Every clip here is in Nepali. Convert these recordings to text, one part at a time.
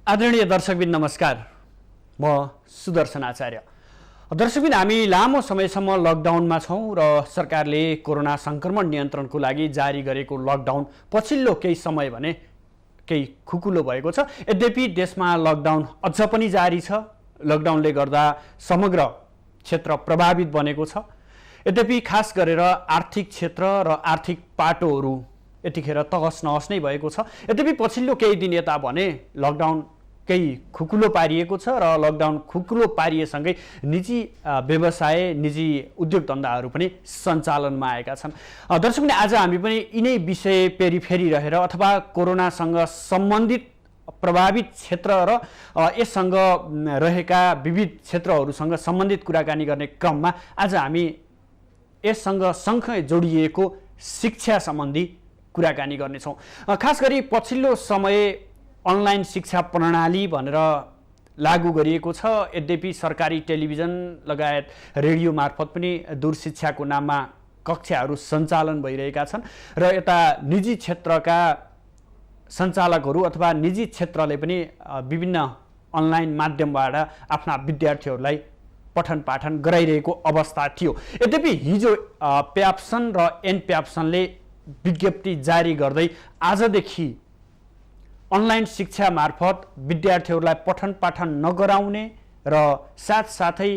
आदरणीय दर्शकबिन नमस्कार, म सुदर्शन आचार्य। दर्शकबिन, हामी लामो समयसम्म लकडाउनमा छौँ र सरकारले कोरोना संक्रमण नियन्त्रणको लागि जारी गरेको लकडाउन पछिल्लो केही समय भने केही खुकुलो भएको छ। यद्यपि देशमा लकडाउन अझ पनि जारी छ। लकडाउनले गर्दा समग्र क्षेत्र प्रभावित बनेको छ। यद्यपि खास गरेर आर्थिक क्षेत्र र आर्थिक पाटोहरू यतिखेर तहस नहस नै भएको छ। यद्यपि पछिल्लो केही दिन यता भने लकडाउन केही खुकुलो पारिएको छ र लकडाउन खुकुलो पारिएसँगै निजी व्यवसाय, निजी उद्योग धन्दाहरू पनि सञ्चालनमा आएका छन्। दर्शकले, आज हामी पनि यिनै विषय फेरि रहेर अथवा कोरोनासँग सम्बन्धित प्रभावित क्षेत्र र यससँग रहेका विविध क्षेत्रहरूसँग सम्बन्धित कुराकानी गर्ने क्रममा आज हामी यससँग सँगै जोडिएको शिक्षा सम्बन्धी कुराकानी गर्नेछौँ। खास गरी पछिल्लो समय अनलाइन शिक्षा प्रणाली भनेर लागू गरिएको छ। यद्यपि सरकारी टेलिभिजन लगायत रेडियो मार्फत पनि दूरशिक्षाको नाममा कक्षाहरू सञ्चालन भइरहेका छन् र यता निजी क्षेत्रका सञ्चालकहरू अथवा निजी क्षेत्रले पनि विभिन्न अनलाइन माध्यमबाट आफ्ना विद्यार्थीहरूलाई पठन पाठन गराइरहेको अवस्था थियो। यद्यपि हिजो प्याप्सन र एनप्याप्सनले विज्ञप्ति जारी गर्दै आजदेखि अनलाइन शिक्षा मार्फत विद्यार्थीहरूलाई पठन पाठन नगराउने र साथसाथै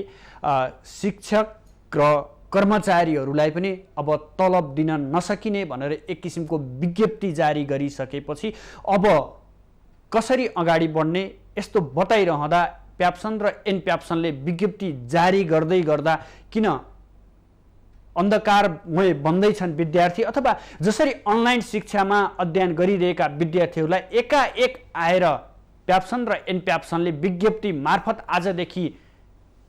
शिक्षक र कर्मचारीहरूलाई पनि अब तलब दिन नसकिने भनेर एक किसिमको विज्ञप्ति जारी गरिसकेपछि अब कसरी अगाडि बढ्ने यस्तो बताइरहँदा प्याप्सन र एनप्याप्सनले विज्ञप्ति जारी गर्दै गर्दा किन अन्धकारमय बन्दैछन् विद्यार्थी, अथवा जसरी अनलाइन शिक्षामा अध्ययन गरिरहेका विद्यार्थीहरूलाई एकाएक आएर प्याप्सन र एनप्याप्सनले विज्ञप्ति मार्फत आजदेखि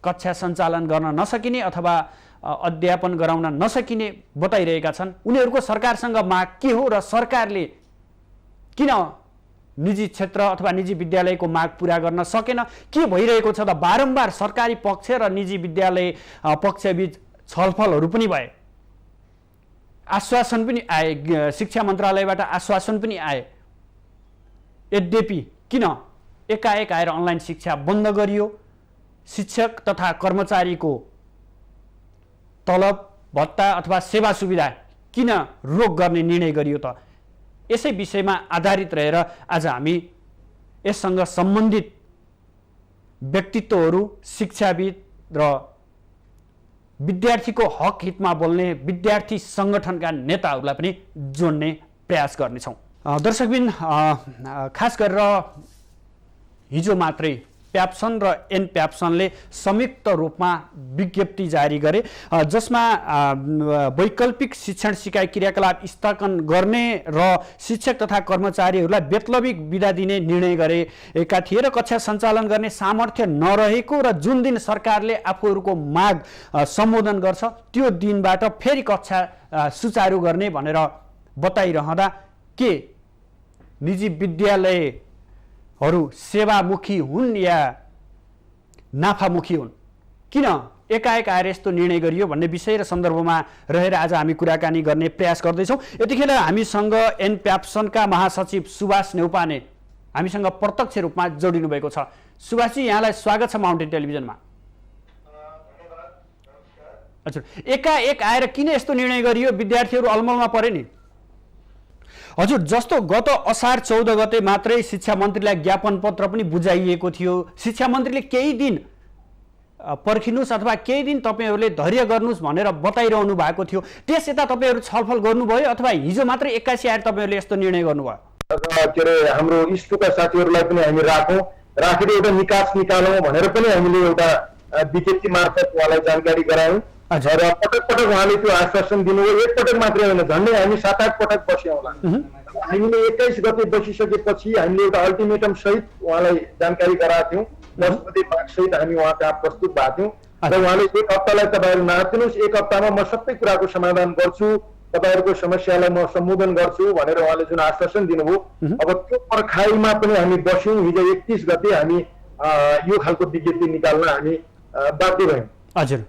कक्षा सञ्चालन गर्न नसकिने अथवा अध्यापन गराउन नसकिने बताइरहेका छन्। उनीहरूको सरकारसँग माग के हो र सरकारले किन निजी क्षेत्र अथवा निजी विद्यालयको माग पुरा गर्न सकेन? के भइरहेको छ त? बारम्बार सरकारी पक्ष र निजी विद्यालय पक्षबीच छलफलहरू पनि भए, आश्वासन पनि आए, शिक्षा मन्त्रालयबाट आश्वासन पनि आए। यद्यपि किन एकाएक आएर अनलाइन शिक्षा बन्द गरियो? शिक्षक तथा कर्मचारीको तलब भत्ता अथवा सेवा सुविधा किन रोक गर्ने निर्णय गरियो त? यसै विषयमा आधारित रहेर आज हामी यससँग सम्बन्धित व्यक्तित्वहरू, शिक्षाविद र विद्यार्थीको हक हितमा बोल्ने विद्यार्थी सङ्गठनका नेताहरूलाई पनि जोड्ने प्रयास गर्नेछौँ। दर्शकबिन, खास गरेर हिजो मात्रै प्याप्सन र एनप्याप्सनले संयुक्त रूपमा विज्ञप्ति जारी गरे, जसमा वैकल्पिक शिक्षण सिकाइ क्रियाकलाप स्थगन गर्ने र शिक्षक तथा कर्मचारीहरूलाई बेतलबी बिदा दिने निर्णय गरेका थिए र कक्षा सञ्चालन गर्ने सामर्थ्य नरहेको र जुन दिन सरकारले आफूहरूको माग सम्बोधन गर्छ त्यो दिनबाट फेरि कक्षा सुचारू गर्ने भनेर बताइरहँदा के निजी विद्यालयहरू सेवामुखी हुन् या नाफामुखी हुन्? किन एकाएक आएर यस्तो निर्णय गरियो भन्ने विषय र सन्दर्भमा रहेर आज हामी कुराकानी गर्ने प्रयास गर्दैछौँ। यतिखेर हामीसँग एनप्याप्सनका महासचिव सुभाष नेउपाने हामीसँग प्रत्यक्ष रूपमा जोडिनु भएको छ। सुभाषजी, यहाँलाई स्वागत छ माउन्टेन टेलिभिजनमा। हजुर, एकाएक आएर किन यस्तो निर्णय गरियो? विद्यार्थीहरू अलमलमा परे नि। हजुर, जस्तो गत असार 14 गते मात्रै शिक्षा मन्त्रीलाई ज्ञापन पत्र पनि बुझाइएको थियो। शिक्षा मन्त्रीले केही दिन पर्खिनुहोस् अथवा केही दिन तपाईँहरूले धैर्य गर्नुहोस् भनेर बताइरहनु भएको थियो। त्यस यता तपाईँहरू छलफल गर्नुभयो अथवा हिजो मात्रै 81 आएर तपाईँहरूले यस्तो निर्णय गर्नुभयो? के अरे, हाम्रो स्कुलका साथीहरूलाई पनि हामी राखेर एउटा निकास निकालौँ भनेर पनि हामीले एउटा विज्ञप्ति मार्फत उहाँलाई जानकारी गरायौँ र पटक पटक उहाँले त्यो आश्वासन दिनुभयो। एकपटक मात्रै होइन, झन्डै हामी 7-8 पटक बस्यौँ होला। हामीले 21 गते बसिसकेपछि हामीले एउटा अल्टिमेटम सहित उहाँलाई जानकारी गराएको थियौँ। 10 गते माग सहित हामी उहाँ कहाँ प्रस्तुत भएको थियौँ र उहाँले 1 हप्तालाई तपाईँहरू नआत्तिनुहोस्, 1 हप्तामा म सबै कुराको समाधान गर्छु, तपाईँहरूको समस्यालाई म सम्बोधन गर्छु भनेर उहाँले जुन आश्वासन दिनुभयो, अब त्यो पर्खाइमा पनि हामी बस्यौँ। हिजो 31 गते हामी यो खालको विज्ञप्ति निकाल्न हामी बाध्य भयौँ। हजुर,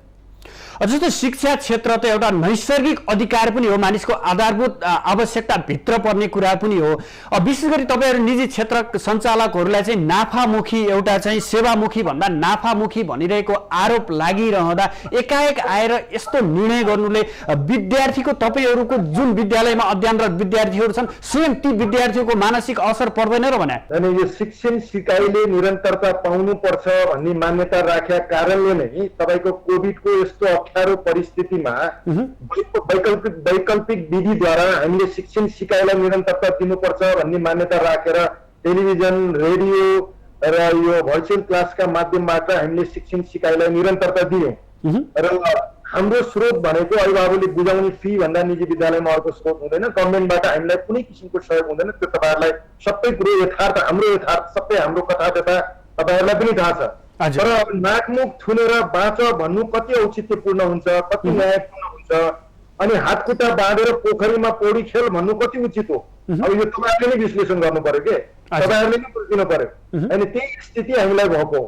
जस्तो शिक्षा क्षेत्र त एउटा नैसर्गिक अधिकार पनि हो, मानिसको आधारभूत आवश्यकता भित्र पर्ने कुरा पनि हो। विशेष गरी तपाईँहरू निजी क्षेत्र सञ्चालकहरूलाई चाहिँ नाफामुखी एउटा चाहिँ सेवामुखी भन्दा नाफामुखी भनिरहेको आरोप लागिरहँदा एकाएक आएर यस्तो निर्णय गर्नुले विद्यार्थीको, तपाईँहरूको जुन विद्यालयमा अध्ययनरत विद्यार्थीहरू छन् स्वयं ती विद्यार्थीहरूको मानसिक असर पर्दैन र भने? यो शिक्षण सिकाइले निरन्तरता पाउनुपर्छ भन्ने मान्यता राखेका कारणले नै तपाईँको कोभिडको यस्तो अप्ठ्यारो परिस्थितिमा वैकल्पिक विधिद्वारा हामीले शिक्षण सिकाइलाई निरन्तरता दिनुपर्छ भन्ने मान्यता राखेर टेलिभिजन, रेडियो र यो भर्चुअल क्लासका माध्यमबाट हामीले शिक्षण सिकाइलाई निरन्तरता दियौँ। र हाम्रो स्रोत भनेको अभिभावकले बुझाउने फी भन्दा निजी विद्यालयमा अर्को स्रोत हुँदैन, गभर्मेन्टबाट हामीलाई कुनै किसिमको सहयोग हुँदैन। त्यो तपाईँहरूलाई सबै कुरो यथार्थ, हाम्रो यथार्थ सबै हाम्रो कथा त्यता तपाईँहरूलाई पनि थाहा छ। तर नाकमुख थुनेर बाँच भन्नु कति औचित्यपूर्ण हुन्छ, कति न्यायपूर्ण हुन्छ, अनि हातखुट्टा बाँधेर पोखरीमा पौडी खेल भन्नु कति उचित हो? अब यो तपाईँहरूले नै विश्लेषण गर्नु पर्यो के, तपाईँहरूले नै बुझिदिनु पर्यो। अनि त्यही स्थिति हामीलाई भएको हो।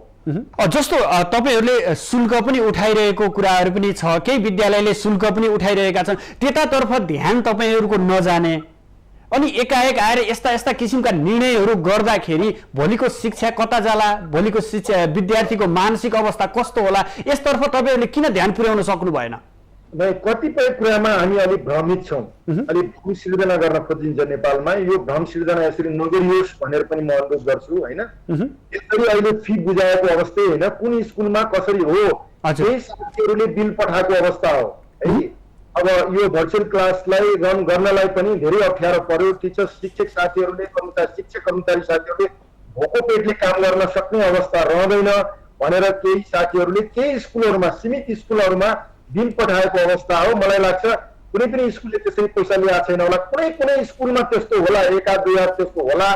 जस्तो तपाईँहरूले शुल्क पनि उठाइरहेको कुराहरू पनि छ, केही विद्यालयले शुल्क पनि उठाइरहेका छन्, त्यतातर्फ ध्यान तपाईँहरूको नजाने अनि एकाएक आएर यस्ता यस्ता किसिमका निर्णयहरू गर्दाखेरि भोलिको शिक्षा कता जाला, भोलिको शिक्षा विद्यार्थीको मानसिक अवस्था कस्तो होला, यसतर्फ तपाईँहरूले किन ध्यान पुर्याउन सक्नु भएन? कतिपय कुरामा हामी अलिक भ्रमित छौँ, अलिक भ्रम सिर्जना गर्न खोजिन्छ नेपालमा। यो भ्रम सिर्जना यसरी नगरियोस् भनेर पनि म अनुरोध गर्छु होइन। यसरी अहिले फी बुझाएको अवस्था होइन, कुन स्कुलमा कसरी हो त्यही साथीहरूले बिल पठाएको अवस्था हो है। अब यो भर्चुअल क्लासलाई रन गर्नलाई पनि धेरै अप्ठ्यारो पर्यो। टिचर, शिक्षक साथीहरूले, शिक्षक कर्मचारी साथीहरूले भोको पेटले काम गर्न सक्ने अवस्था रहँदैन भनेर केही साथीहरूले केही स्कुलहरूमा, सीमित स्कुलहरूमा बिल पठाएको अवस्था हो। मलाई लाग्छ कुनै पनि स्कुलले त्यसरी पैसा ल्याएको छैन होला, कुनै स्कुलमा त्यस्तो होला, एका दुई हजार त्यस्तो होला,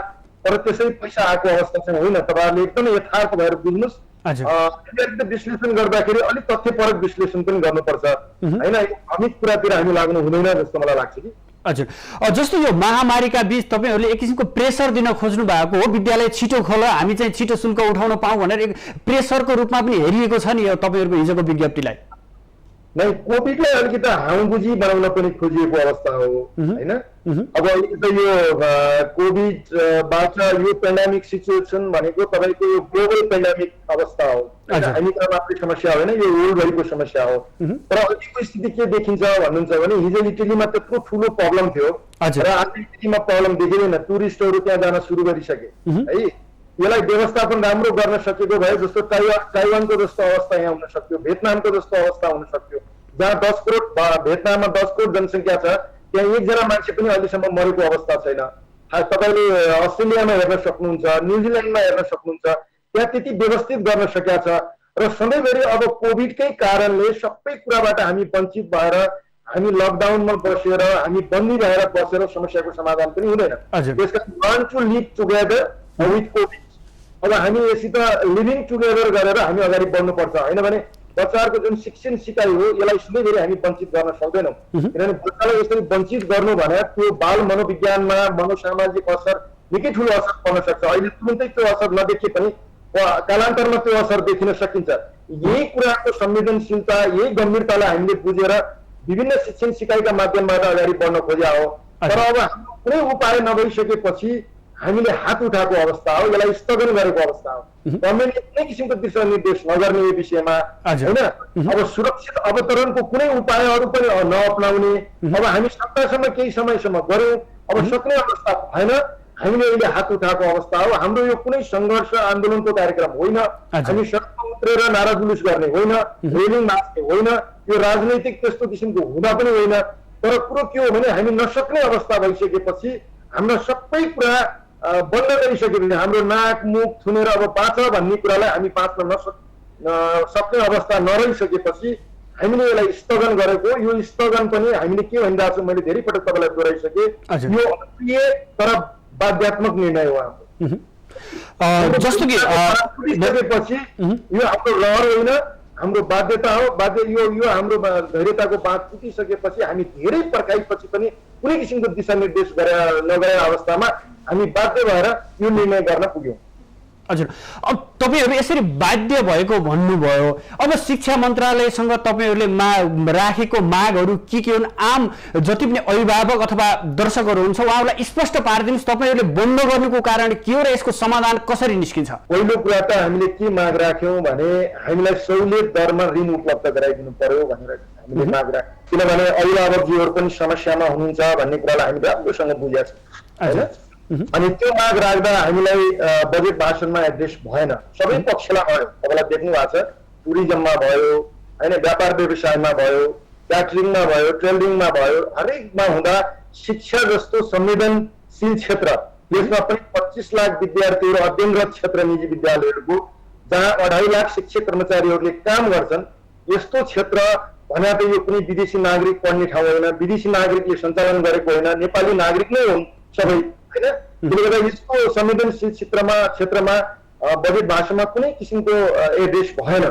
तर त्यसरी पैसा आएको अवस्था चाहिँ होइन। तपाईँहरूले एकदमै यथार्थ भएर बुझ्नुहोस्। विश्लेषण गर्दाखेरि अलिक तथ्यपरक विश्लेषण पनि गर्नुपर्छ होइन। अमित कुरातिर हामी लाग्नु हुँदैन जस्तो मलाई लाग्छ कि। हजुर, जस्तो यो महामारीका बीच तपाईँहरूले एक किसिमको प्रेसर दिन खोज्नु भएको हो, विद्यालय छिटो खोल, हामी चाहिँ छिटो शुल्क उठाउन पाऊँ भनेर एक प्रेसरको रूपमा पनि हेरिएको छ नि यो तपाईँहरूको हिजोको विज्ञप्तिलाई। नै कोभिडलाई अलिकति हाउबुझी बनाउन पनि खोजिएको अवस्था हो होइन। अब अलिकति यो कोभिडबाट यो पेन्डामिक सिचुएसन भनेको तपाईँको यो ग्लोबल पेन्डामिक अवस्था हो, हामीको मात्रै समस्या होइन, यो वर्ल्डभरिको समस्या हो। तर अहिलेको स्थिति के देखिन्छ भन्नुहुन्छ भने हिजो इटलीमा त्यत्रो ठुलो प्रब्लम थियो र आज इटलीमा प्रब्लम देखिँदैन, टुरिस्टहरू त्यहाँ जान सुरु गरिसके है। यसलाई व्यवस्थापन राम्रो गर्न सकेको भए जस्तो ताइवानको जस्तो अवस्था यहाँ हुन सक्यो, भियतनामको जस्तो अवस्था हुन सक्यो, जहाँ 10 करोड, भियतनाममा 10 करोड जनसङ्ख्या छ, त्यहाँ एकजना मान्छे पनि अहिलेसम्म मरेको अवस्था छैन। तपाईँले अस्ट्रेलियामा हेर्न सक्नुहुन्छ, न्युजिल्यान्डमा हेर्न सक्नुहुन्छ, त्यहाँ त्यति व्यवस्थित गर्न सकेका छ। र सधैँभरि अब कोभिडकै कारणले सबै कुराबाट हामी वञ्चित भएर हामी लकडाउनमा बसेर, हामी बन्दी भएर बसेर समस्याको समाधान पनि हुँदैन। त्यसकारण learn to live together with Covid. अब हामी यसित लिभिङ टुगेदर गरेर हामी अगाडि बढ्नुपर्छ, होइन भने बच्चाहरूको जुन शिक्षण सिकाइ हो यसलाई सधैँभरि हामी वञ्चित गर्न सक्दैनौँ। किनभने बच्चालाई यसरी वञ्चित गर्नु भने त्यो बाल मनोविज्ञानमा, मनोसामाजिक असर निकै ठुलो असर पर्न सक्छ। अहिले तुरुन्तै त्यो असर नदेखिए पनि कालान्तरमा त्यो असर देखिन सकिन्छ। यही कुराको संवेदनशीलता, यही गम्भीरतालाई हामीले बुझेर विभिन्न शिक्षण सिकाइका माध्यमबाट अगाडि बढ्न खोज्या हो। तर अब कुनै उपाय नभइसकेपछि हामीले हात उठाएको अवस्था हो, यसलाई स्थगन गरेको अवस्था हो। गभर्मेन्टले कुनै किसिमको दिशानिर्देश नगर्ने यो विषयमा होइन। अब सुरक्षित अवतरणको कुनै उपायहरू पनि नअपनाउने, अब हामी सक्दासम्म केही समयसम्म गऱ्यौँ, अब सक्ने अवस्था भएन, हामीले अहिले हात उठाएको अवस्था हो। हाम्रो यो कुनै सङ्घर्ष आन्दोलनको कार्यक्रम होइन, हामी सडकमा उत्रेर नारा जुलुस गर्ने होइन, रेलिङ मार्च होइन, यो राजनैतिक त्यस्तो किसिमको हुँदा पनि होइन। तर कुरो के हो भने हामी नसक्ने अवस्था भइसकेपछि हाम्रो सबै कुरा बन्द गरिसक्यो भने हाम्रो नाक मुख थुनेर अब बाँच भन्ने कुरालाई हामी बाँच्न सक्ने अवस्था नरहिसकेपछि हामीले यसलाई स्थगन गरेको। यो स्थगन पनि हामीले के भनिरहेको छौँ, मैले धेरै पटक तपाईँलाई दोहोऱ्याइसकेँ, यो अप्रिय तर बाध्यात्मक निर्णय हो हाम्रो। जस्तो कि सकेपछि यो हाम्रो लहर होइन, हाम्रो बाध्यता हो। यो हाम्रो धैर्यताको बाँध टुटिसकेपछि हामी धेरै पर्खाइपछि पनि कुनै किसिमको दिशानिर्देश नगरेर अवस्थामा हामी बाध्य भएर यो निर्णय गर्न पुग्यौँ। हजुर, अब तपाईँहरू यसरी बाध्य भएको भन्नुभयो, अब शिक्षा मन्त्रालयसँग तपाईँहरूले राखेको मागहरू के हुन्? आम जति पनि अभिभावक अथवा दर्शकहरू हुन्छ उहाँहरूलाई स्पष्ट पारिदिनुहोस्, तपाईँहरूले बन्द गर्नुको कारण के हो र यसको समाधान कसरी निस्किन्छ? पहिलो कुरा त हामीले के माग राख्यौँ भने हामीलाई सहुलियत दरमा ऋण उपलब्ध गराइदिनु पर्यो भनेर हामीले माग राख्यौँ। किनभने अभिभावकजीहरू पनि समस्यामा हुनुहुन्छ भन्ने कुरालाई हामी राम्रोसँग बुझेका छौँ होइन। अनि त्यो माग राख्दा हामीलाई बजेट भाषणमा एड्रेस भएन, सबै पक्षलाई भयो। तपाईँलाई देख्नु भएको छ, टुरिज्ममा भयो होइन, व्यापार व्यवसायमा भयो, क्याटरिङमा भयो, टेलरिङमा भयो, हरेकमा हुँदा शिक्षा जस्तो संवेदनशील क्षेत्र, देशमा पनि 25 लाख विद्यार्थीहरू अध्ययनरत क्षेत्र निजी विद्यालयहरूको जहाँ 2.5 लाख शिक्षक कर्मचारीहरूले काम गर्छन्, यस्तो क्षेत्र भने त यो कुनै विदेशी नागरिक पढ्ने ठाउँ होइन, विदेशी नागरिकले सञ्चालन गरेको होइन, नेपाली नागरिक नै हुन् सबै होइन। त्यसले गर्दा यस्तो संवेदनशील क्षेत्रमा बजेट भाषणमा कुनै किसिमको एड्रेस भएन।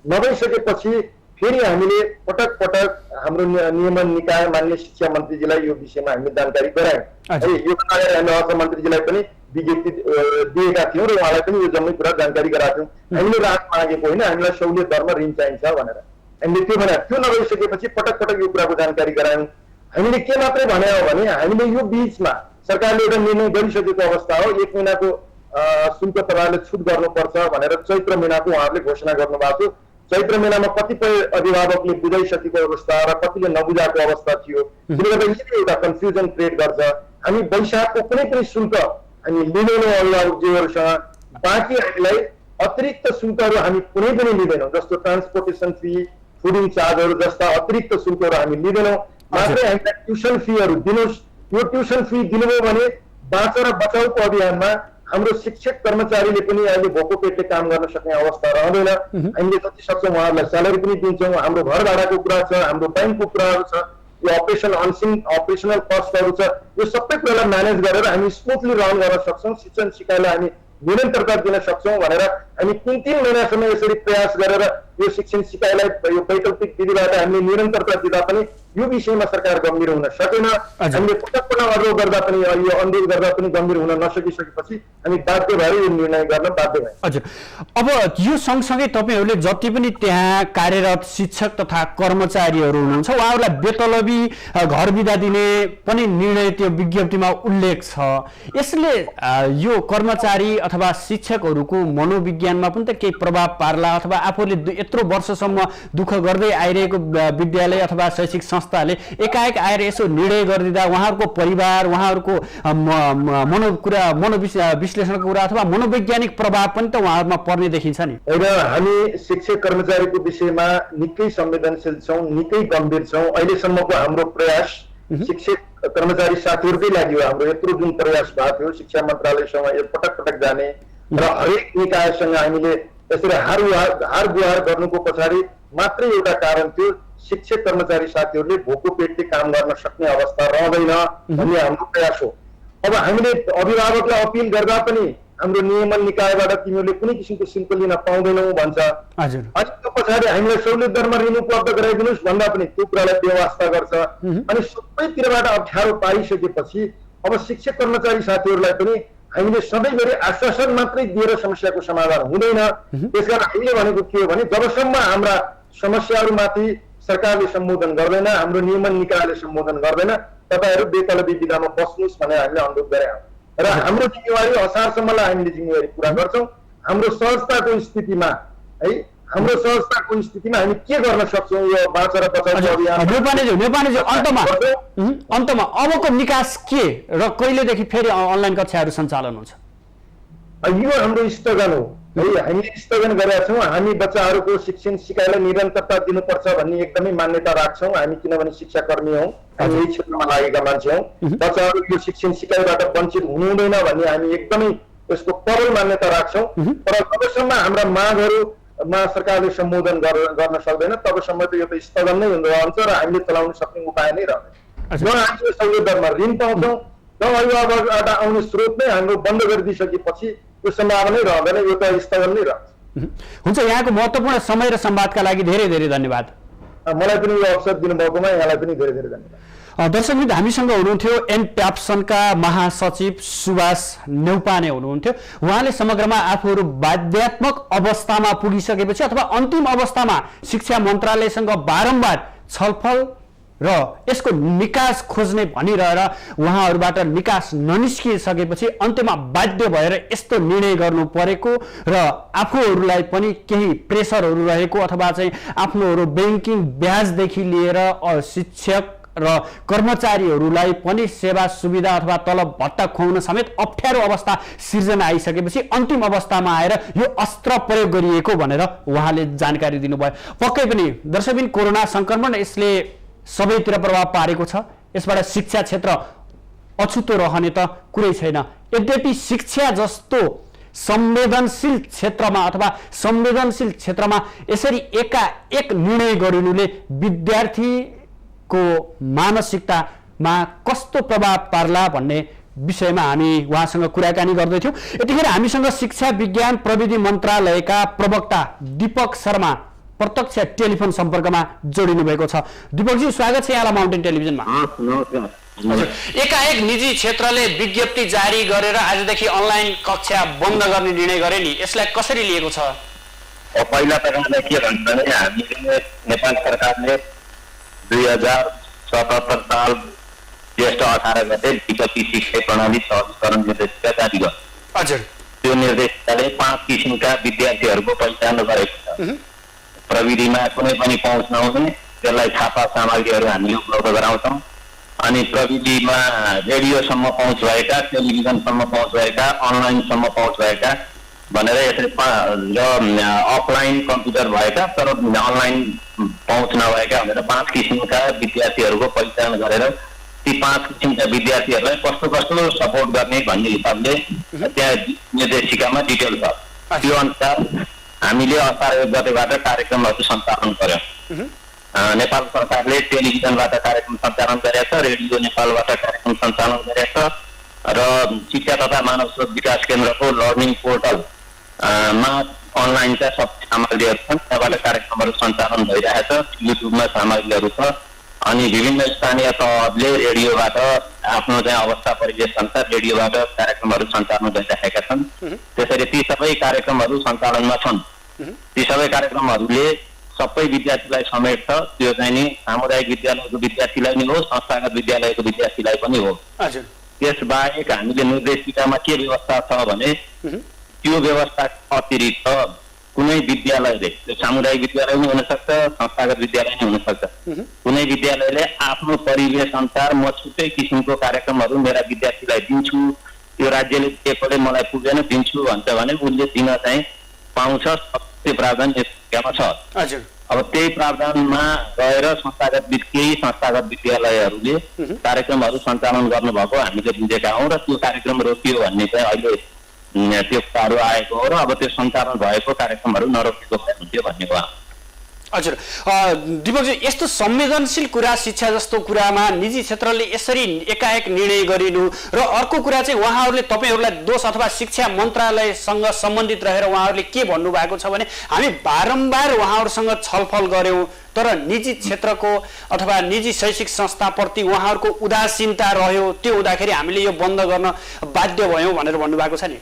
नभइसकेपछि फेरि हामीले पटक पटक हाम्रो नियमन निकाय मान्य शिक्षा मन्त्रीजीलाई यो विषयमा हामीले जानकारी गरायौँ। यो बारे हामी अर्थमन्त्रीजीलाई पनि विज्ञप्ति दिएका थियौँ र उहाँलाई पनि यो जम्मै कुरा जानकारी गराएको थियौँ। हामीले राहत मागेको होइन, हामीलाई सहुलियत दरमा ऋण चाहिन्छ भनेर हामीले त्यो भने। त्यो नभइसकेपछि पटक पटक यो कुराको जानकारी गरायौँ। हामीले के मात्रै भने हो भने हामीले यो बिचमा सरकारले एउटा निर्णय गरिसकेको अवस्था हो, 1 महिनाको शुल्क तपाईँहरूले छुट गर्नुपर्छ भनेर चैत्र महिनाको उहाँहरूले घोषणा गर्नुभएको थियो। चैत्र महिनामा कतिपय अभिभावकले बुझाइसकेको अवस्था र कतिले नबुझाएको अवस्था थियो। त्यसले गर्दा यसले एउटा कन्फ्युजन क्रिएट गर्छ। हामी वैशाखको कुनै पनि शुल्क हामी लिँदैनौँ अभिभावकजीहरूसँग, बाँकी हामीलाई अतिरिक्त शुल्कहरू हामी कुनै पनि लिँदैनौँ, जस्तो ट्रान्सपोर्टेसन फी, फुडिङ चार्जहरू जस्ता अतिरिक्त शुल्कहरू हामी लिँदैनौँ। मात्रै हामीलाई ट्युसन फीहरू दिनुहोस्। यो ट्युसन फी दिनुभयो भने बाँच र बचाउको अभियानमा हाम्रो शिक्षक कर्मचारीले पनि अहिले भोको पेटले काम गर्न सक्ने अवस्था रहँदैन। हामीले जति सक्छौँ उहाँहरूलाई स्यालेरी पनि दिन्छौँ। हाम्रो घर भाडाको कुरा छ, हाम्रो ब्याङ्कको कुराहरू छ, यो अपरेसनल कस्टहरू छ, यो सबै कुरालाई म्यानेज गरेर हामी स्मुथली रन गर्न सक्छौँ। शिक्षण सिकाइलाई हामी निरन्तरता दिन सक्छौँ भनेर हामी 3 महिनासम्म यसरी प्रयास गरेर यो शिक्षण सिकाइलाई यो वैकल्पिक विधिबाट हामीले निरन्तरता दिँदा पनि यो विषयमा सरकार गम्भीर हुन सकेन। हामीले पटक पटक अनुरोध गर्दा पनि यो अनुरोध गर्दा पनि गम्भीर हुन नसकिसकेपछि हामी बाध्य भएर यो निर्णय गर्न बाध्य भयौँ। हजुर, अब यो सँगसँगै तपाईँहरूले जति पनि त्यहाँ कार्यरत शिक्षक तथा कर्मचारीहरू हुनुहुन्छ उहाँहरूलाई बेतलबी घर बिदा दिने पनि निर्णय त्यो विज्ञप्तिमा उल्लेख छ। यसले यो कर्मचारी अथवा शिक्षकहरूको मनोविज्ञानमा पनि त केही प्रभाव पार्ला, अथवा आफूले यत्रो वर्षसम्म दुःख गर्दै आइरहेको विद्यालय अथवा शैक्षिक संस्थाले एकाएक आएर यसो निर्णय गरिदिँदा उहाँहरूको परिवार, उहाँहरूको मनोविश्लेषणको कुरा अथवा मनोवैज्ञानिक प्रभाव पनि त उहाँहरूमा पर्ने देखिन्छ नि। होइन, हामी शिक्षक कर्मचारीको विषयमा निकै संवेदनशील छौँ, निकै गम्भीर छौँ। अहिलेसम्मको हाम्रो प्रयास शिक्षक कर्मचारी साथीहरूकै लागि हो। हाम्रो यत्रो जुन प्रयास भएको थियो शिक्षा मन्त्रालयसँग यो पटक पटक जाने र हरेक निकायसँग हामीले यसरी हार गुहार गर्नुको पछाडि मात्रै एउटा कारण थियो, शिक्षक कर्मचारी साथीहरूले भोको पेटले काम गर्न सक्ने अवस्था रहँदैन भन्ने हाम्रो प्रयास हो। अब हामीले अभिभावकलाई अपिल गर्दा पनि हाम्रो नियमन निकायबाट तिमीहरूले कुनै किसिमको शुल्क लिन पाउँदैनौ भन्छ। अनि त्यो पछाडि हामीलाई सहुलियत दरमा ऋण उपलब्ध गराइदिनुहोस् भन्दा पनि त्यो कुरालाई बेवास्ता गर्छ। अनि सबैतिरबाट अप्ठ्यारो पाइसकेपछि अब शिक्षक कर्मचारी साथीहरूलाई पनि हामीले सधैँभरि आश्वासन मात्रै दिएर समस्याको समाधान हुँदैन। त्यसकारण हामीले भनेको के हो भने जबसम्म हाम्रा समस्याहरूमाथि सरकारले सम्बोधन गर्दैन, हाम्रो नियमन निकायले सम्बोधन गर्दैन, तपाईँहरू बेतलबी विधामा बस्नुहोस् भनेर हामीले अनुरोध गरे र हाम्रो जिम्मेवारी असारसम्मलाई हामीले जिम्मेवारी पुरा गर्छौँ। हाम्रो सहजताको स्थितिमा है, हाम्रो सहजताको स्थितिमा हामी के गर्न सक्छौँ यो बाँचेर बचाउको अभियान। अन्तमा अबको निकास के र कहिलेदेखि फेरि अनलाइन कक्षाहरू सञ्चालन हुन्छ? यो हाम्रो स्थगन हो है, हामीले स्थगन गरेका छौँ। हामी बच्चाहरूको शिक्षण सिकाइलाई निरन्तरता दिनुपर्छ भन्ने एकदमै मान्यता राख्छौँ हामी, किनभने शिक्षाकर्मी हौँ, हामी यही क्षेत्रमा लागेका मान्छे हौँ। बच्चाहरू यो शिक्षण सिकाइबाट वञ्चित हुनु हुँदैन भन्ने हामी एकदमै यसको प्रबल मान्यता राख्छौँ। तर जबसम्म हाम्रा मागहरूमा सरकारले सम्बोधन गर्न सक्दैन तबसम्म त यो त स्थगन नै रहन्छ र हामीले चलाउन सक्ने उपाय नै रहन्छ। न हामीले सहुलियत दरमा ऋण पाउँछौँ, न अभिभावकबाट आउने स्रोत नै हाम्रो बन्द गरिदिइसकेपछि त्यो सम्भावना नै रहँदैन, यो त स्थगन नै रहन्छ। हुन्छ, यहाँको महत्त्वपूर्ण समय र संवादका लागि धेरै धेरै धन्यवाद। मलाई पनि यो अवसर दिनुभएकोमा यहाँलाई पनि धेरै धेरै धन्यवाद। दर्शकवृन्द हामीसँग हुनुहुन्थ्यो एनप्याप्सनका महासचिव सुभाष नेउपाने हुनुहुन्थ्यो। उहाँले समग्रमा आफूहरू बाध्यात्मक अवस्थामा पुगिसकेपछि अथवा अन्तिम अवस्थामा शिक्षा मन्त्रालयसँग बारम्बार छलफल र यसको निकास खोज्ने भनिरहेर उहाँहरूबाट निकास ननिस्किसकेपछि अन्त्यमा बाध्य भएर यस्तो निर्णय गर्नु परेको र आफूहरूलाई पनि केही प्रेसरहरू रहेको अथवा चाहिँ आफ्नोहरू ब्याङ्किङ ब्याजदेखि लिएर शिक्षक र कर्मचारीहरूलाई पनि सेवा सुविधा अथवा तलब भत्ता खुवाउन समेत अप्ठ्यारो अवस्था सिर्जना आइसकेपछि अन्तिम अवस्थामा आएर यो अस्त्र प्रयोग गरिएको भनेर उहाँले जानकारी दिनुभयो। पक्कै पनि दर्शकबिन कोरोना संक्रमण यसले सबैतिर प्रभाव पारेको छ। यसबाट शिक्षा क्षेत्र अछुतो रहने त कुरै छैन। यद्यपि शिक्षा जस्तो संवेदनशील क्षेत्रमा अथवा संवेदनशील क्षेत्रमा यसरी एकाएक निर्णय गरिनुले विद्यार्थीको मानसिकतामा कस्तो प्रभाव पार्ला भन्ने विषयमा हामी उहाँसँग कुराकानी गर्दैथ्यौँ। यतिखेर हामीसँग शिक्षा विज्ञान प्रविधि मन्त्रालयका प्रवक्ता दीपक शर्मा प्रत्यक्ष टेलिफोन सम्पर्कमा जोडिनु भएको छ। दीपकजी स्वागत छ यहाँलाई माउन्टेन टेलिभिजनमा। एकाएक निजी क्षेत्रले विज्ञप्ति जारी गरेर आजदेखि अनलाइन कक्षा बन्द गर्ने निर्णय गरे नि, यसलाई कसरी लिएको छ? पहिला त के भन्छ भने हामीले नेपाल सरकारले 2077 साल ज्येष्ठ 18 गते विकल्प शिक्षा प्रणाली सहजीकरण निर्देशिका जारी गर्यो। हजुर, त्यो निर्देशिकाले 5 किसिमका विद्यार्थीहरूको पहिचान गरेको छ। प्रविधिमा कुनै पनि पहुँच नहुने त्यसलाई छापा सामग्रीहरू हामीले उपलब्ध गराउँछौँ। अनि प्रविधिमा रेडियोसम्म पहुँच भएका, टेलिभिजनसम्म पहुँच भएका, अनलाइनसम्म पहुँच भएका भनेर यसरी र अफलाइन कम्प्युटर भएका तर अनलाइन पहुँच नभएका भनेर 5 किसिमका विद्यार्थीहरूको पहिचान गरेर ती 5 किसिमका विद्यार्थीहरूलाई कस्तो कस्तो सपोर्ट गर्ने भन्ने हिसाबले त्यहाँ निर्देशिकामा डिटेल छ। त्यो अनुसार हामीले असार 1 गतेबाट कार्यक्रमहरू सञ्चालन गर्यौँ। नेपाल सरकारले टेलिभिजनबाट कार्यक्रम सञ्चालन गरेको छ, रेडियो नेपालबाट कार्यक्रम सञ्चालन गरेको छ र शिक्षा तथा मानव स्रोत विकास केन्द्रको लर्निङ पोर्टल मा अनलाइनका सब सामग्रीहरू छन्, त्यहाँबाट कार्यक्रमहरू सञ्चालन भइरहेको छ। युट्युबमा सामग्रीहरू छ अनि विभिन्न स्थानीय तहहरूले रेडियोबाट आफ्नो चाहिँ अवस्था परिवेश अनुसार रेडियोबाट कार्यक्रमहरू सञ्चालन गरिरहेका छन्। त्यसरी ती सबै कार्यक्रमहरू सञ्चालनमा छन्। ती सबै कार्यक्रमहरूले सबै विद्यार्थीलाई समेट्छ। त्यो चाहिँ नि सामुदायिक विद्यालयको विद्यार्थीलाई नि हो, संस्थागत विद्यालयको विद्यार्थीलाई पनि हो। त्यसबाहेक हामीले निर्देशिकामा के व्यवस्था छ भने त्यो व्यवस्था अतिरिक्त कुनै विद्यालयले, त्यो सामुदायिक विद्यालय पनि हुनसक्छ, संस्थागत विद्यालय नै हुनसक्छ, कुनै विद्यालयले आफ्नो परिवेश अनुसार म छुट्टै किसिमको कार्यक्रमहरू मेरा विद्यार्थीलाई दिन्छु, यो राज्यले दिएकोले मलाई पुगेन दिन्छु भन्छ भने उसले दिन चाहिँ पाउँछ। त्यो प्रावधान यसमा छ। अब त्यही प्रावधानमा गएर केही संस्थागत विद्यालयहरूले कार्यक्रमहरू सञ्चालन गर्नुभएको हामीले बुझेका हौँ र त्यो कार्यक्रम रोकियो भन्ने चाहिँ अहिले त्यो कुराहरू आएको हो र अब त्यो सञ्चालन भएको कार्यक्रमहरू नरोकेको भए हुन्थ्यो भन्ने हो। हजुर, दीपकजी यस्तो संवेदनशील कुरा शिक्षा जस्तो कुरामा निजी क्षेत्रले यसरी एकाएक निर्णय गरिनु र अर्को कुरा चाहिँ उहाँहरूले तपाईँहरूलाई दोष अथवा शिक्षा मन्त्रालयसँग सम्बन्धित रहेर उहाँहरूले के भन्नुभएको छ भने हामी बारम्बार उहाँहरूसँग छलफल गऱ्यौँ तर निजी क्षेत्रको अथवा निजी शैक्षिक संस्थाप्रति उहाँहरूको उदासीनता रह्यो, त्यो हुँदाखेरि हामीले यो बन्द गर्न बाध्य भयौँ भनेर भन्नुभएको छ नि।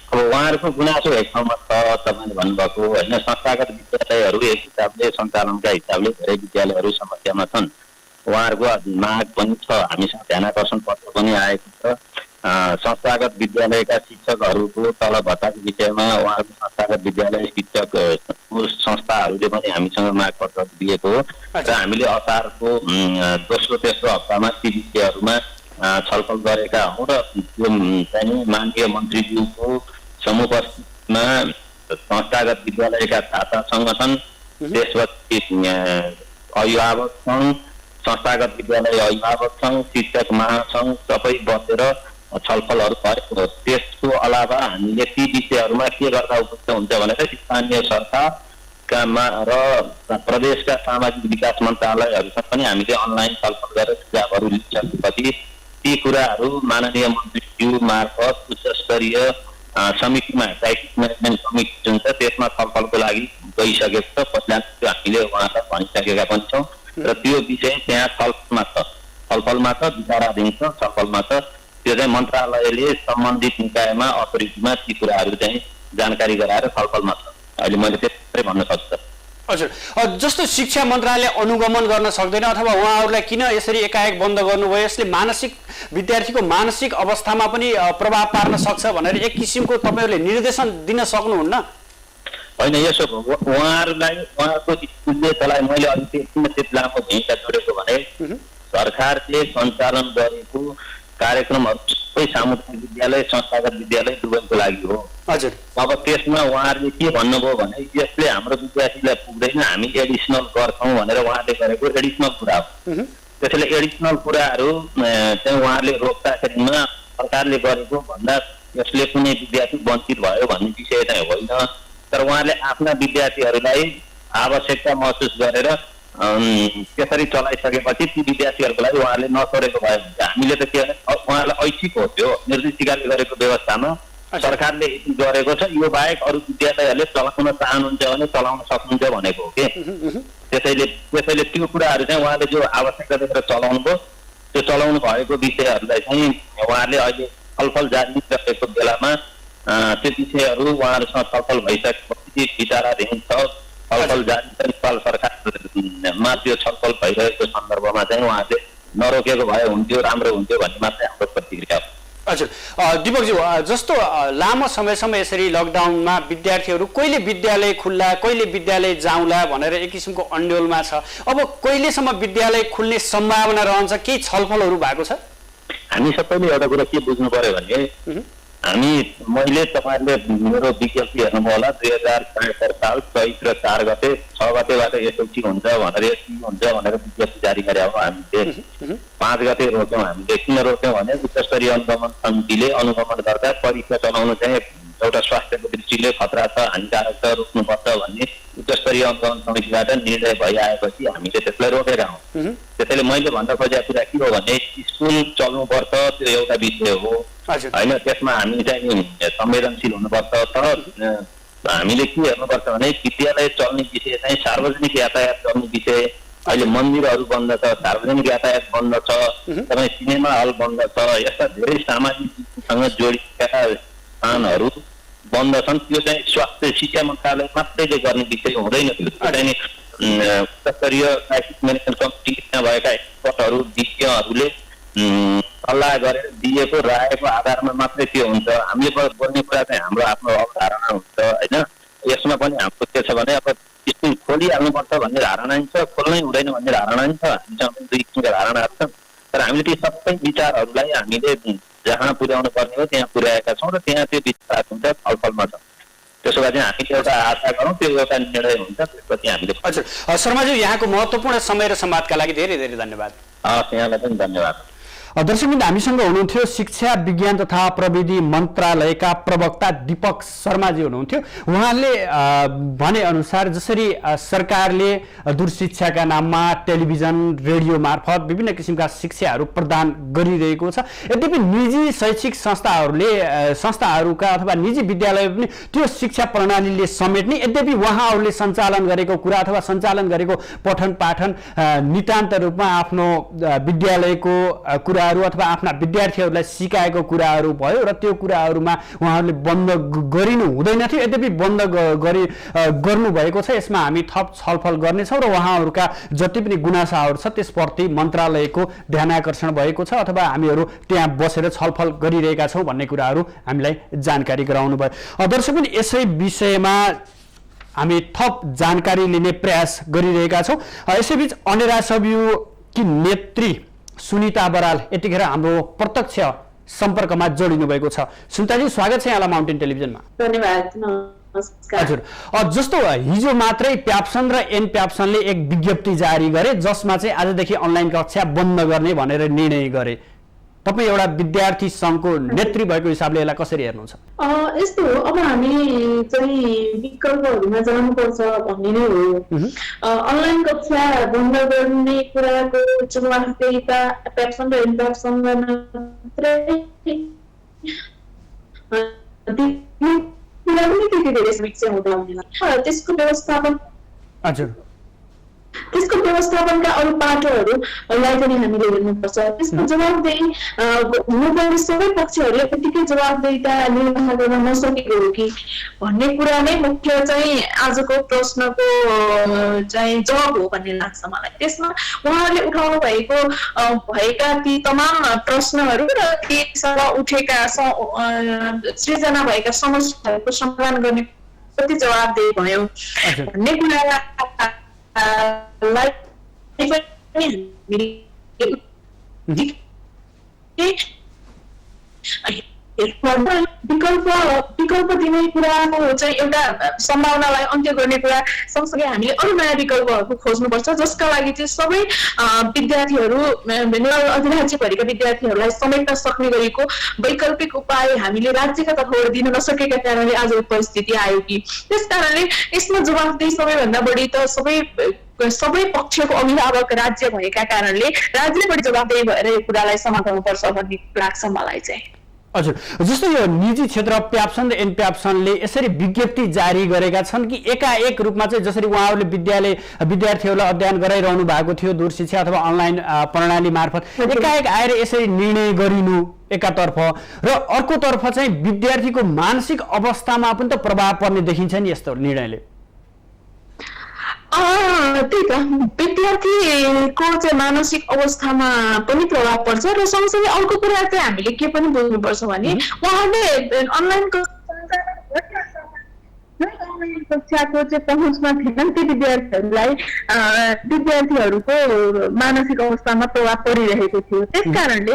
अब उहाँहरूको गुनासो एक ठाउँमा छ, तपाईँले भन्नुभएको होइन, संस्थागत विद्यालयहरू एक हिसाबले सञ्चालनका हिसाबले धेरै विद्यालयहरू समस्यामा छन्। उहाँहरूको माग पनि छ, हामीसँग ध्यानाकर्षण पत्र पनि आएको छ। संस्थागत विद्यालयका शिक्षकहरूको तलब भत्ताको विषयमा उहाँहरूको संस्थागत विद्यालय शिक्षक संस्थाहरूले पनि हामीसँग माग पत्र दिएको हो र हामीले असारको दोस्रो तेस्रो हप्तामा ती विषयहरूमा छलफल गरेका हौँ र त्यो चाहिँ माननीय मन्त्रीज्यूको समुपस्थितिमा संस्थागत विद्यालयका छात्र सङ्गठन, त्यसपछि अभिभावक सङ्घ, संस्थागत विद्यालय अभिभावक सङ्घ, शिक्षक महासङ्घ सबै बसेर छलफलहरू भएको हो। त्यसको अलावा हामीले ती विषयहरूमा के गर्दा उपयुक्त हुन्छ भनेर स्थानीय सरकारका र प्रदेशका सामाजिक विकास मन्त्रालयहरूसँग पनि हामीले अनलाइन छलफल गरेर सुझावहरू लिइसकेपछि ती कुराहरू माननीय मन्त्रीज्यू मार्फत उच्चस्तरीय समितिमा क्राइसिस म्यानेजमेन्ट कमिटी जुन छ त्यसमा छलफलको लागि गइसकेको छ। पहिला हामीले उहाँलाई भनिसकेका पनि छौँ र त्यो विषय त्यहाँ छलफलमा छ। छलफलमा छ, विचाराधीन छ, छलफलमा छ। त्यो चाहिँ मन्त्रालयले सम्बन्धित निकायमा अथोरिटीमा ती कुराहरू चाहिँ जानकारी गराएर छलफलमा छ। अहिले मैले त्यस्तै भन्न सक्छु। हजुर, जस्तो शिक्षा मन्त्रालयले अनुगमन गर्न सक्दैन अथवा उहाँहरूलाई किन यसरी एकाएक बन्द गर्नुभयो, यसले विद्यार्थीको मानसिक अवस्थामा पनि प्रभाव पार्न सक्छ भनेर एक किसिमको तपाईँहरूले निर्देशन दिन सक्नुहुन्न? होइन, यसो उहाँहरूलाई उहाँको स्कुलले चलाए। मैले अलिक त्यति लामो भूमिका जोडेको भने सरकारले सञ्चालन गरेको कार्यक्रमहरू सबै सामुदायिक विद्यालय, संस्थागत विद्यालय दुवैको लागि हो। हजुर, अब त्यसमा उहाँहरूले के भन्नुभयो भने यसले हाम्रो विद्यार्थीलाई पुग्दैन, हामी एडिसनल गर्छौँ भनेर उहाँले गरेको एडिसनल कुरा हो। त्यसैले एडिसनल कुराहरू चाहिँ उहाँहरूले रोक्दाखेरिमा सरकारले गरेको भन्दा यसले कुनै विद्यार्थी वञ्चित भयो भन्ने विषय चाहिँ होइन। तर उहाँले आफ्ना विद्यार्थीहरूलाई आवश्यकता महसुस गरेर त्यसरी चलाइसकेपछि ती विद्यार्थीहरूको लागि उहाँहरूले नछोडेको भयो भने हामीले त के उहाँहरूलाई ऐच्छिक हो, त्यो निर्देशिकाले गरेको व्यवस्थामा सरकारले यति गरेको छ, यो बाहेक अरू विद्यालयहरूले चलाउन चाहनुहुन्छ भने चलाउन सक्नुहुन्छ भनेको हो कि। त्यसैले त्यो कुराहरू चाहिँ उहाँले जो आवश्यकता देखेर चलाउनु भयो, त्यो चलाउनु भएको विषयहरूलाई चाहिँ उहाँहरूले अहिले छलफल जारी रहेको बेलामा त्यो विषयहरू उहाँहरूसँग छलफल भइसकेपछि विचाराधीन छ, छलफल जारी छ। नेपाल सरकारमा त्यो छलफल भइरहेको सन्दर्भमा चाहिँ उहाँहरूले नरोकेको भए हुन्थ्यो, राम्रो हुन्थ्यो भन्ने मात्रै हाम्रो प्रतिक्रिया हो। हजुर, दीपकज्यू, जस्तो लामो समयसम्म यसरी लकडाउनमा विद्यार्थीहरू कहिले विद्यालय खुल्ला, कहिले विद्यालय जाउँला भनेर एक किसिमको अन्डोलमा छ। अब कहिलेसम्म विद्यालय खुल्ने सम्भावना रहन्छ, केही छलफलहरू भएको छ? हामी सबैले एउटा कुरा के बुझ्नु पर्यो भने मैले तपाईँहरूले मेरो विज्ञप्ति हेर्नुभयो होला, 2077 साल चैत्र 4 गते 6 गतेबाट एसएलसी हुन्छ भनेर हुन्छ भनेर विज्ञप्ति जारी गरे हो। हामीले 5 गते रोक्यौँ। हामीले किन रोक्यौँ भने उच्चस्तरीय अनुगमन समितिले अनुगमन गर्दा परीक्षा चलाउनु चाहिँ एउटा स्वास्थ्यको दृष्टिले खतरा छ, हानिकारक छ, रोक्नुपर्छ भन्ने उच्चस्तरीय अनुगमन समितिबाट निर्णय भइआएपछि हामीले त्यसलाई रोकेका हौँ। त्यसैले मैले भन्न खोजेको कुरा के हो भने स्कुल चल्नुपर्छ, त्यो एउटा विषय हो होइन। त्यसमा हामी चाहिँ संवेदनशील हुनुपर्छ। तर हामीले के हेर्नुपर्छ भने विद्यालय चल्ने विषय चाहिँ सार्वजनिक यातायात चल्ने विषय। अहिले मन्दिरहरू बन्द छ, सार्वजनिक यातायात बन्द छ, तपाईँ सिनेमा हल बन्द छ, यस्ता धेरै सामाजिकसँग जोडिएका स्थानहरू बन्द छन्। त्यो चाहिँ स्वास्थ्य शिक्षा मन्त्रालय मात्रैले गर्ने विषय हुँदैन। त्यो चाहिँ उच्चस्तरीय ट्राफिक म्यानेजमेन्ट कमिटी त्यहाँ भएका एक्सपर्टहरू, विज्ञहरूले सल्लाह गरेर दिएको रायको आधारमा मात्रै त्यो हुन्छ। हामीले बोल्ने कुरा चाहिँ हाम्रो आफ्नो अवधारणा हुन्छ होइन। यसमा पनि हाम्रो के छ भने अब स्कुल खोलिहाल्नुपर्छ भन्ने धारणा नि छ, खोल्नै हुँदैन भन्ने धारणा नि छ। हामीसँग दुई किसिमका धारणाहरू छन्। तर हामीले ती सबै विचारहरूलाई हामीले जहाँ पुर्याउनु पर्ने हो त्यहाँ पुर्याएका छौँ र त्यहाँ त्यो विचार हुन्छ, छलफलमा छ। त्यसो भए चाहिँ हामीले एउटा आशा गरौँ, त्यो एउटा निर्णय हुन्छ, त्यसपछि हामीले। हजुर, शर्माज्यू, यहाँको महत्त्वपूर्ण समय र संवादका लागि धेरै धेरै धन्यवाद। यहाँलाई पनि धन्यवाद। दर्शकवृन्द, हामीसँग हुनुहुन्थ्यो शिक्षा विज्ञान तथा प्रविधि मन्त्रालयका प्रवक्ता दीपक शर्माजी हुनुहुन्थ्यो। उहाँले भने अनुसार जसरी सरकारले दूरशिक्षाका नाममा टेलिभिजन रेडियो मार्फत विभिन्न किसिमका शिक्षाहरू प्रदान गरिरहेको छ, यद्यपि निजी शैक्षिक संस्थाहरूका अथवा निजी विद्यालय पनि त्यो शिक्षा प्रणालीले समेट्ने, यद्यपि उहाँहरूले सञ्चालन गरेको कुरा अथवा सञ्चालन गरेको पठन पाठन नितान्त रूपमा आफ्नो विद्यालयको कुरा अथवा आफ्ना विद्यार्थीहरूलाई सिकाएको कुराहरू भयो र त्यो कुराहरूमा उहाँहरूले बन्द गरिनु हुँदैन थियो, यद्यपि बन्द गर्नुभएको छ। यसमा हामी थप छलफल गर्नेछौँ र उहाँहरूका जति पनि गुनासाहरू छ त्यसप्रति मन्त्रालयको ध्यानाकर्षण भएको छ अथवा हामीहरू त्यहाँ बसेर छलफल गरिरहेका छौँ भन्ने कुराहरू हामीलाई जानकारी गराउनु भयो। दर्शकगण, यसै विषयमा हामी थप जानकारी लिने प्रयास गरिरहेका छौँ। यसैबीच अनेरा सबयुकी नेत्री सुनिता बराल यतिखेर हाम्रो प्रत्यक्ष सम्पर्कमा जोडिनु भएको छ। सुनिताजी, स्वागत छ यहाँलाई माउन्टेन टेलिभिजनमा। धन्यवाद। हजुर, जस्तो हिजो मात्रै प्याप्सन र एन प्याप्सनले एक विज्ञप्ति जारी गरे जसमा चाहिँ आजदेखि अनलाइन कक्षा बन्द गर्ने भनेर निर्णय गरे। तपाईँ एउटा विद्यार्थी सङ्घको नेत्री भएको हिसाबले यसलाई कसरी हेर्नुहुन्छ? यस्तो हो, अब हामी चाहिँ विकल्पहरूमा जानुपर्छ भन्ने नै हो। अनलाइन कक्षा बन्द गर्ने कुराको वास्तविकता प्याप्सन र इन्प्याप्सनमा मात्रै त्यति धेरै समीक्षा हुँदैन। त्यसको व्यवस्थापन त्यसको व्यवस्थापनका अरू पाटोहरूलाई पनि हामीले हेर्नुपर्छ। त्यसको जवाबदेही हुनुपर्ने सबै पक्षहरूले उत्तिकै जवाबदेहिता निर्वाह गर्न नसकेको हो कि भन्ने कुरा नै मुख्य चाहिँ आजको प्रश्नको चाहिँ जवाब हो भन्ने लाग्छ मलाई। त्यसमा उहाँहरूले उठाउनु भएका ती तमाम प्रश्नहरू र तीसँग उठेका सृजना भएका समस्याहरूको समाधान गर्ने कति जवाबदेही भयो भन्ने कुरालाई विकल्प दिने कुराको चाहिँ एउटा सम्भावनालाई अन्त्य गर्ने कुरा सँगसँगै हामीले अरू नयाँ विकल्पहरू खोज्नुपर्छ जसका लागि चाहिँ सबै विद्यार्थीहरू अधिराज्यभरिका विद्यार्थीहरूलाई समेट्न सक्ने गरेको वैकल्पिक उपाय हामीले राज्यका तर्फबाट दिन नसकेका कारणले आज परिस्थिति आयो कि त्यस कारणले यसमा जवाफदेही सबैभन्दा बढी त सबै पक्षको अभिभावक राज्य भएका कारणले राज्यले बढी जवाफदेही भएर यो कुरालाई समात्नुपर्छ भन्ने लाग्छ मलाई चाहिँ। हजुर, जस्तो यो निजी क्षेत्र प्याप्सन र एनप्याप्सनले यसरी विज्ञप्ति जारी गरेका छन् कि एकाएक रूपमा चाहिँ जसरी उहाँहरूले विद्यार्थीहरूलाई अध्ययन गराइरहनु भएको थियो दूरशिक्षा अथवा अनलाइन प्रणाली मार्फत एकाएक आएर यसरी निर्णय गरिनु एकातर्फ र अर्कोतर्फ चाहिँ विद्यार्थीको मानसिक अवस्थामा पनि त प्रभाव पर्ने देखिन्छ नि यस्तो निर्णयले। त्यही त विद्यार्थीको चाहिँ मानसिक अवस्थामा पनि प्रभाव पर्छ र सँगसँगै अर्को कुरा चाहिँ हामीले के पनि बुझ्नुपर्छ भने उहाँले अनलाइन कक्षाको चाहिँ पहुँचमा थिएनन् ती विद्यार्थीहरूको मानसिक अवस्थामा प्रभाव परिरहेको थियो। त्यस कारणले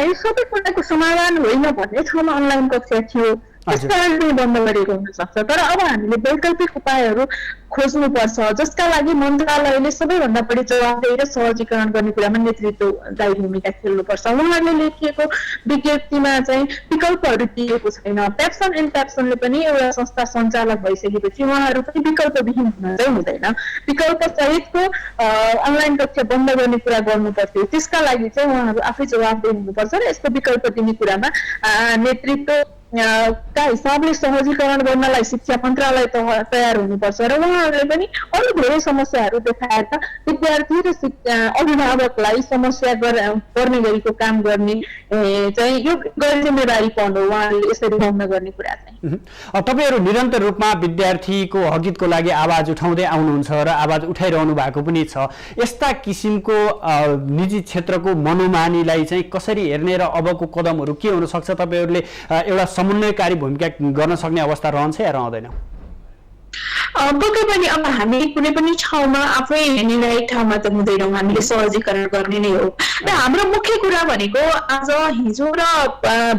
यो सबै कुराको समाधान होइन भन्ने ठाउँमा अनलाइन कक्षा थियो त्यस कारणले बन्द गरेको हुन सक्छ। तर अब हामीले वैकल्पिक उपायहरू खोज्नुपर्छ जसका लागि मन्त्रालयले सबैभन्दा बढी जवाबदेही र सहजीकरण गर्ने कुरामा नेतृत्वदायी भूमिका खेल्नुपर्छ। उहाँहरूले लेखिएको विज्ञप्तिमा चाहिँ विकल्पहरू दिएको छैन। प्याप्सन एनप्याप्सनले पनि एउटा संस्था सञ्चालक भइसकेपछि उहाँहरू पनि विकल्पविहीन हुन चाहिँ हुँदैन। विकल्प सहितको अनलाइन कक्षा बन्द गर्ने कुरा गर्नुपर्थ्यो। त्यसका लागि चाहिँ उहाँहरू आफै जवाबदेही हुनुपर्छ र यसको विकल्प दिने कुरामा नेतृत्व का हिसाबले सहजीकरण गर्नलाई शिक्षा मन्त्रालय तयार हुनुपर्छ र उहाँहरूले पनि अरू धेरै समस्याहरू देखाएर विद्यार्थी र अभिभावकलाई समस्या पर्ने गरीको काम गर्ने चाहिँ यो गैर जिम्मेवारी पर्न हो उहाँहरूले यसरी बन्द गर्ने कुरा चाहिँ। तपाईँहरू निरन्तर रूपमा विद्यार्थीको हकितको लागि आवाज उठाउँदै आउनुहुन्छ र आवाज उठाइरहनु भएको पनि छ। यस्ता किसिमको निजी क्षेत्रको मनोमानीलाई चाहिँ कसरी हेर्ने र अबको कदमहरू के हुन सक्छ? तपाईँहरूले एउटा समन्वयकारी भूमिका गर्न सक्ने अवस्था रहन्छ या रहँदैन? पक्कै पनि अब हामी कुनै पनि ठाउँमा आफै निर्णायक ठाउँमा त हुँदैनौँ, हामीले सहजीकरण गर्ने नै हो। र हाम्रो मुख्य कुरा भनेको आज हिजो र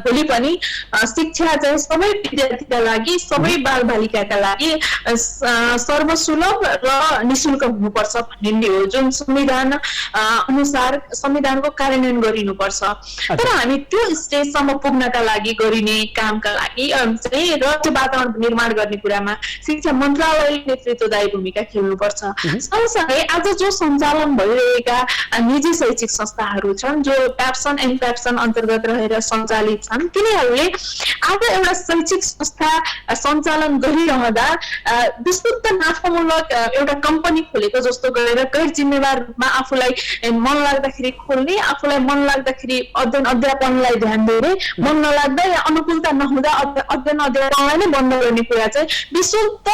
भोलि पनि शिक्षा चाहिँ सबै विद्यार्थीका लागि सबै बालबालिकाका लागि सर्वसुलभ र निःशुल्क हुनुपर्छ भन्ने नै हो जुन संविधान अनुसार संविधानको कार्यान्वयन गरिनुपर्छ। तर हामी त्यो स्टेजसम्म पुग्नका लागि गरिने कामका लागि चाहिँ राज्य वातावरण निर्माण गर्ने कुरामा शिक्षा मन्त्रालयले नेतृत्वदायी भूमिका खेल्नुपर्छ। सँगसँगै आज जो सञ्चालन भइरहेका निजी शैक्षिक संस्थाहरू छन् जो प्याप्सन एनप्याप्सन अन्तर्गत रहेर सञ्चालित छन् तिनीहरूले आज एउटा शैक्षिक संस्था सञ्चालन गरिरहँदा विस्तृत नाफामूलक एउटा कम्पनी खोलेको जस्तो गरेर गैर जिम्मेवार रूपमा आफूलाई मन लाग्दाखेरि खोल्ने, आफूलाई मन लाग्दाखेरि अध्ययन अध्यापनलाई ध्यान दिने, मन नलाग्दा या अनुकूलता नहुँदा अध्ययन अध्यापनलाई नै बन्द गर्ने कुरा चाहिँ विशुद्ध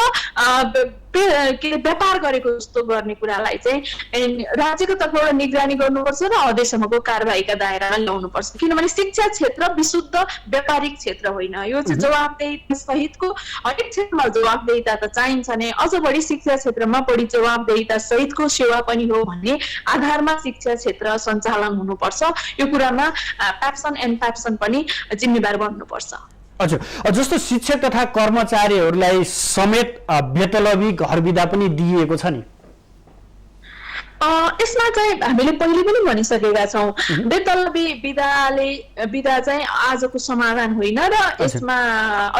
व्यापार गरेको जस्तो गर्ने कुरालाई चाहिँ राज्यको तर्फबाट निगरानी गर्नुपर्छ र हदैसम्मको कारबाहीका दायरामा ल्याउनुपर्छ। किनभने शिक्षा क्षेत्र विशुद्ध व्यापारिक क्षेत्र होइन, यो चाहिँ जवाबदेही सहितको हरेक क्षेत्रमा जवाबदेहिता त चाहिन्छ नै, अझ बढी शिक्षा क्षेत्रमा बढी जवाबदेहिता सहितको सेवा पनि हो भन्ने आधारमा शिक्षा क्षेत्र सञ्चालन हुनुपर्छ। यो कुरामा प्याप्सन एनप्याप्सन पनि जिम्मेवार बन्नुपर्छ। हजुर, जस्तो शिक्षक तथा कर्मचारीहरूलाई समेत बेतलबी घर बिदा पनि दिइएको छ नि, यसमा चाहिँ हामीले पहिले पनि भनिसकेका छौँ बेतलबी विधा चाहिँ आजको समाधान होइन र यसमा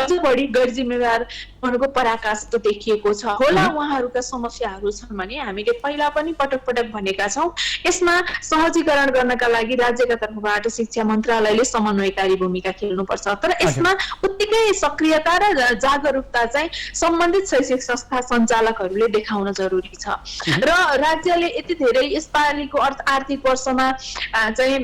अझ बढी गैर जिम्मेवार को पराकाष्ठ देखिएको छ होला। उहाँहरूका समस्याहरू छन् भने हामीले पहिला पनि पटक पटक भनेका छौँ यसमा सहजीकरण गर्नका लागि राज्यका तर्फबाट शिक्षा मन्त्रालयले समन्वयकारी भूमिका खेल्नुपर्छ। तर यसमा उत्तिकै सक्रियता र जागरुकता चाहिँ सम्बन्धित शैक्षिक संस्था सञ्चालकहरूले देखाउन जरुरी छ र राज्यले यति धेरै यसपालिको आर्थिक वर्षमा चाहिँ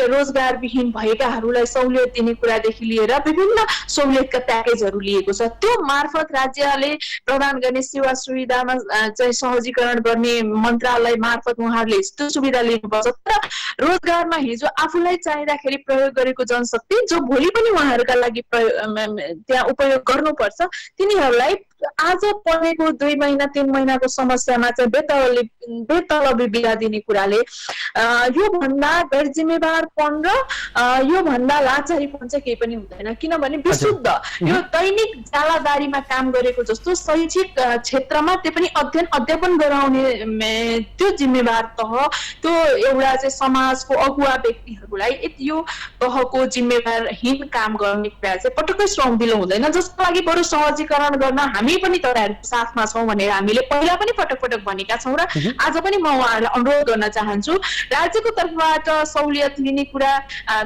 रोजगारविहीन भएकाहरूलाई सहुलियत दिने कुरादेखि लिएर विभिन्न सहुलियतका प्याकेजहरू लिएको छ। त्यो मार्फत राज्यले प्रदान गर्ने सेवा सुविधामा चाहिँ सहजीकरण गर्ने मन्त्रालय मार्फत उहाँहरूले यस्तो सुविधा लिनुपर्छ। तर रोजगारमा हिजो आफूलाई चाहिँदाखेरि प्रयोग गरेको जनशक्ति जो भोलि पनि उहाँहरूका लागि त्यहाँ उपयोग गर्नुपर्छ तिनीहरूलाई आज परेको 2 महिना 3 महिनाको समस्यामा चाहिँ बेतलबी बिदा दिने कुराले यो भन्दा गैर जिम्मेवारपन र यो भन्दा लाचारीपन चाहिँ केही पनि हुँदैन। किनभने विशुद्ध यो दैनिक जालादारीमा काम गरेको जस्तो शैक्षिक क्षेत्रमा त्यो पनि अध्ययन अध्यापन गराउने त्यो जिम्मेवार तह त्यो एउटा चाहिँ समाजको अगुवा व्यक्तिहरूलाई यो तहको जिम्मेवारहीन काम गर्ने कुरा चाहिँ पटक्कै श्रमदिलो हुँदैन। जसको लागि बरु सहजीकरण गर्न हामी पनि तपाईहरुको साथमा छौं भनेर हामीले पहिला पनि पटक पटक भनेका छौं र आज पनि म उहाँहरूलाई अनुरोध गर्न चाहन्छु राज्यको तर्फबाट सहुलियत लिने कुरा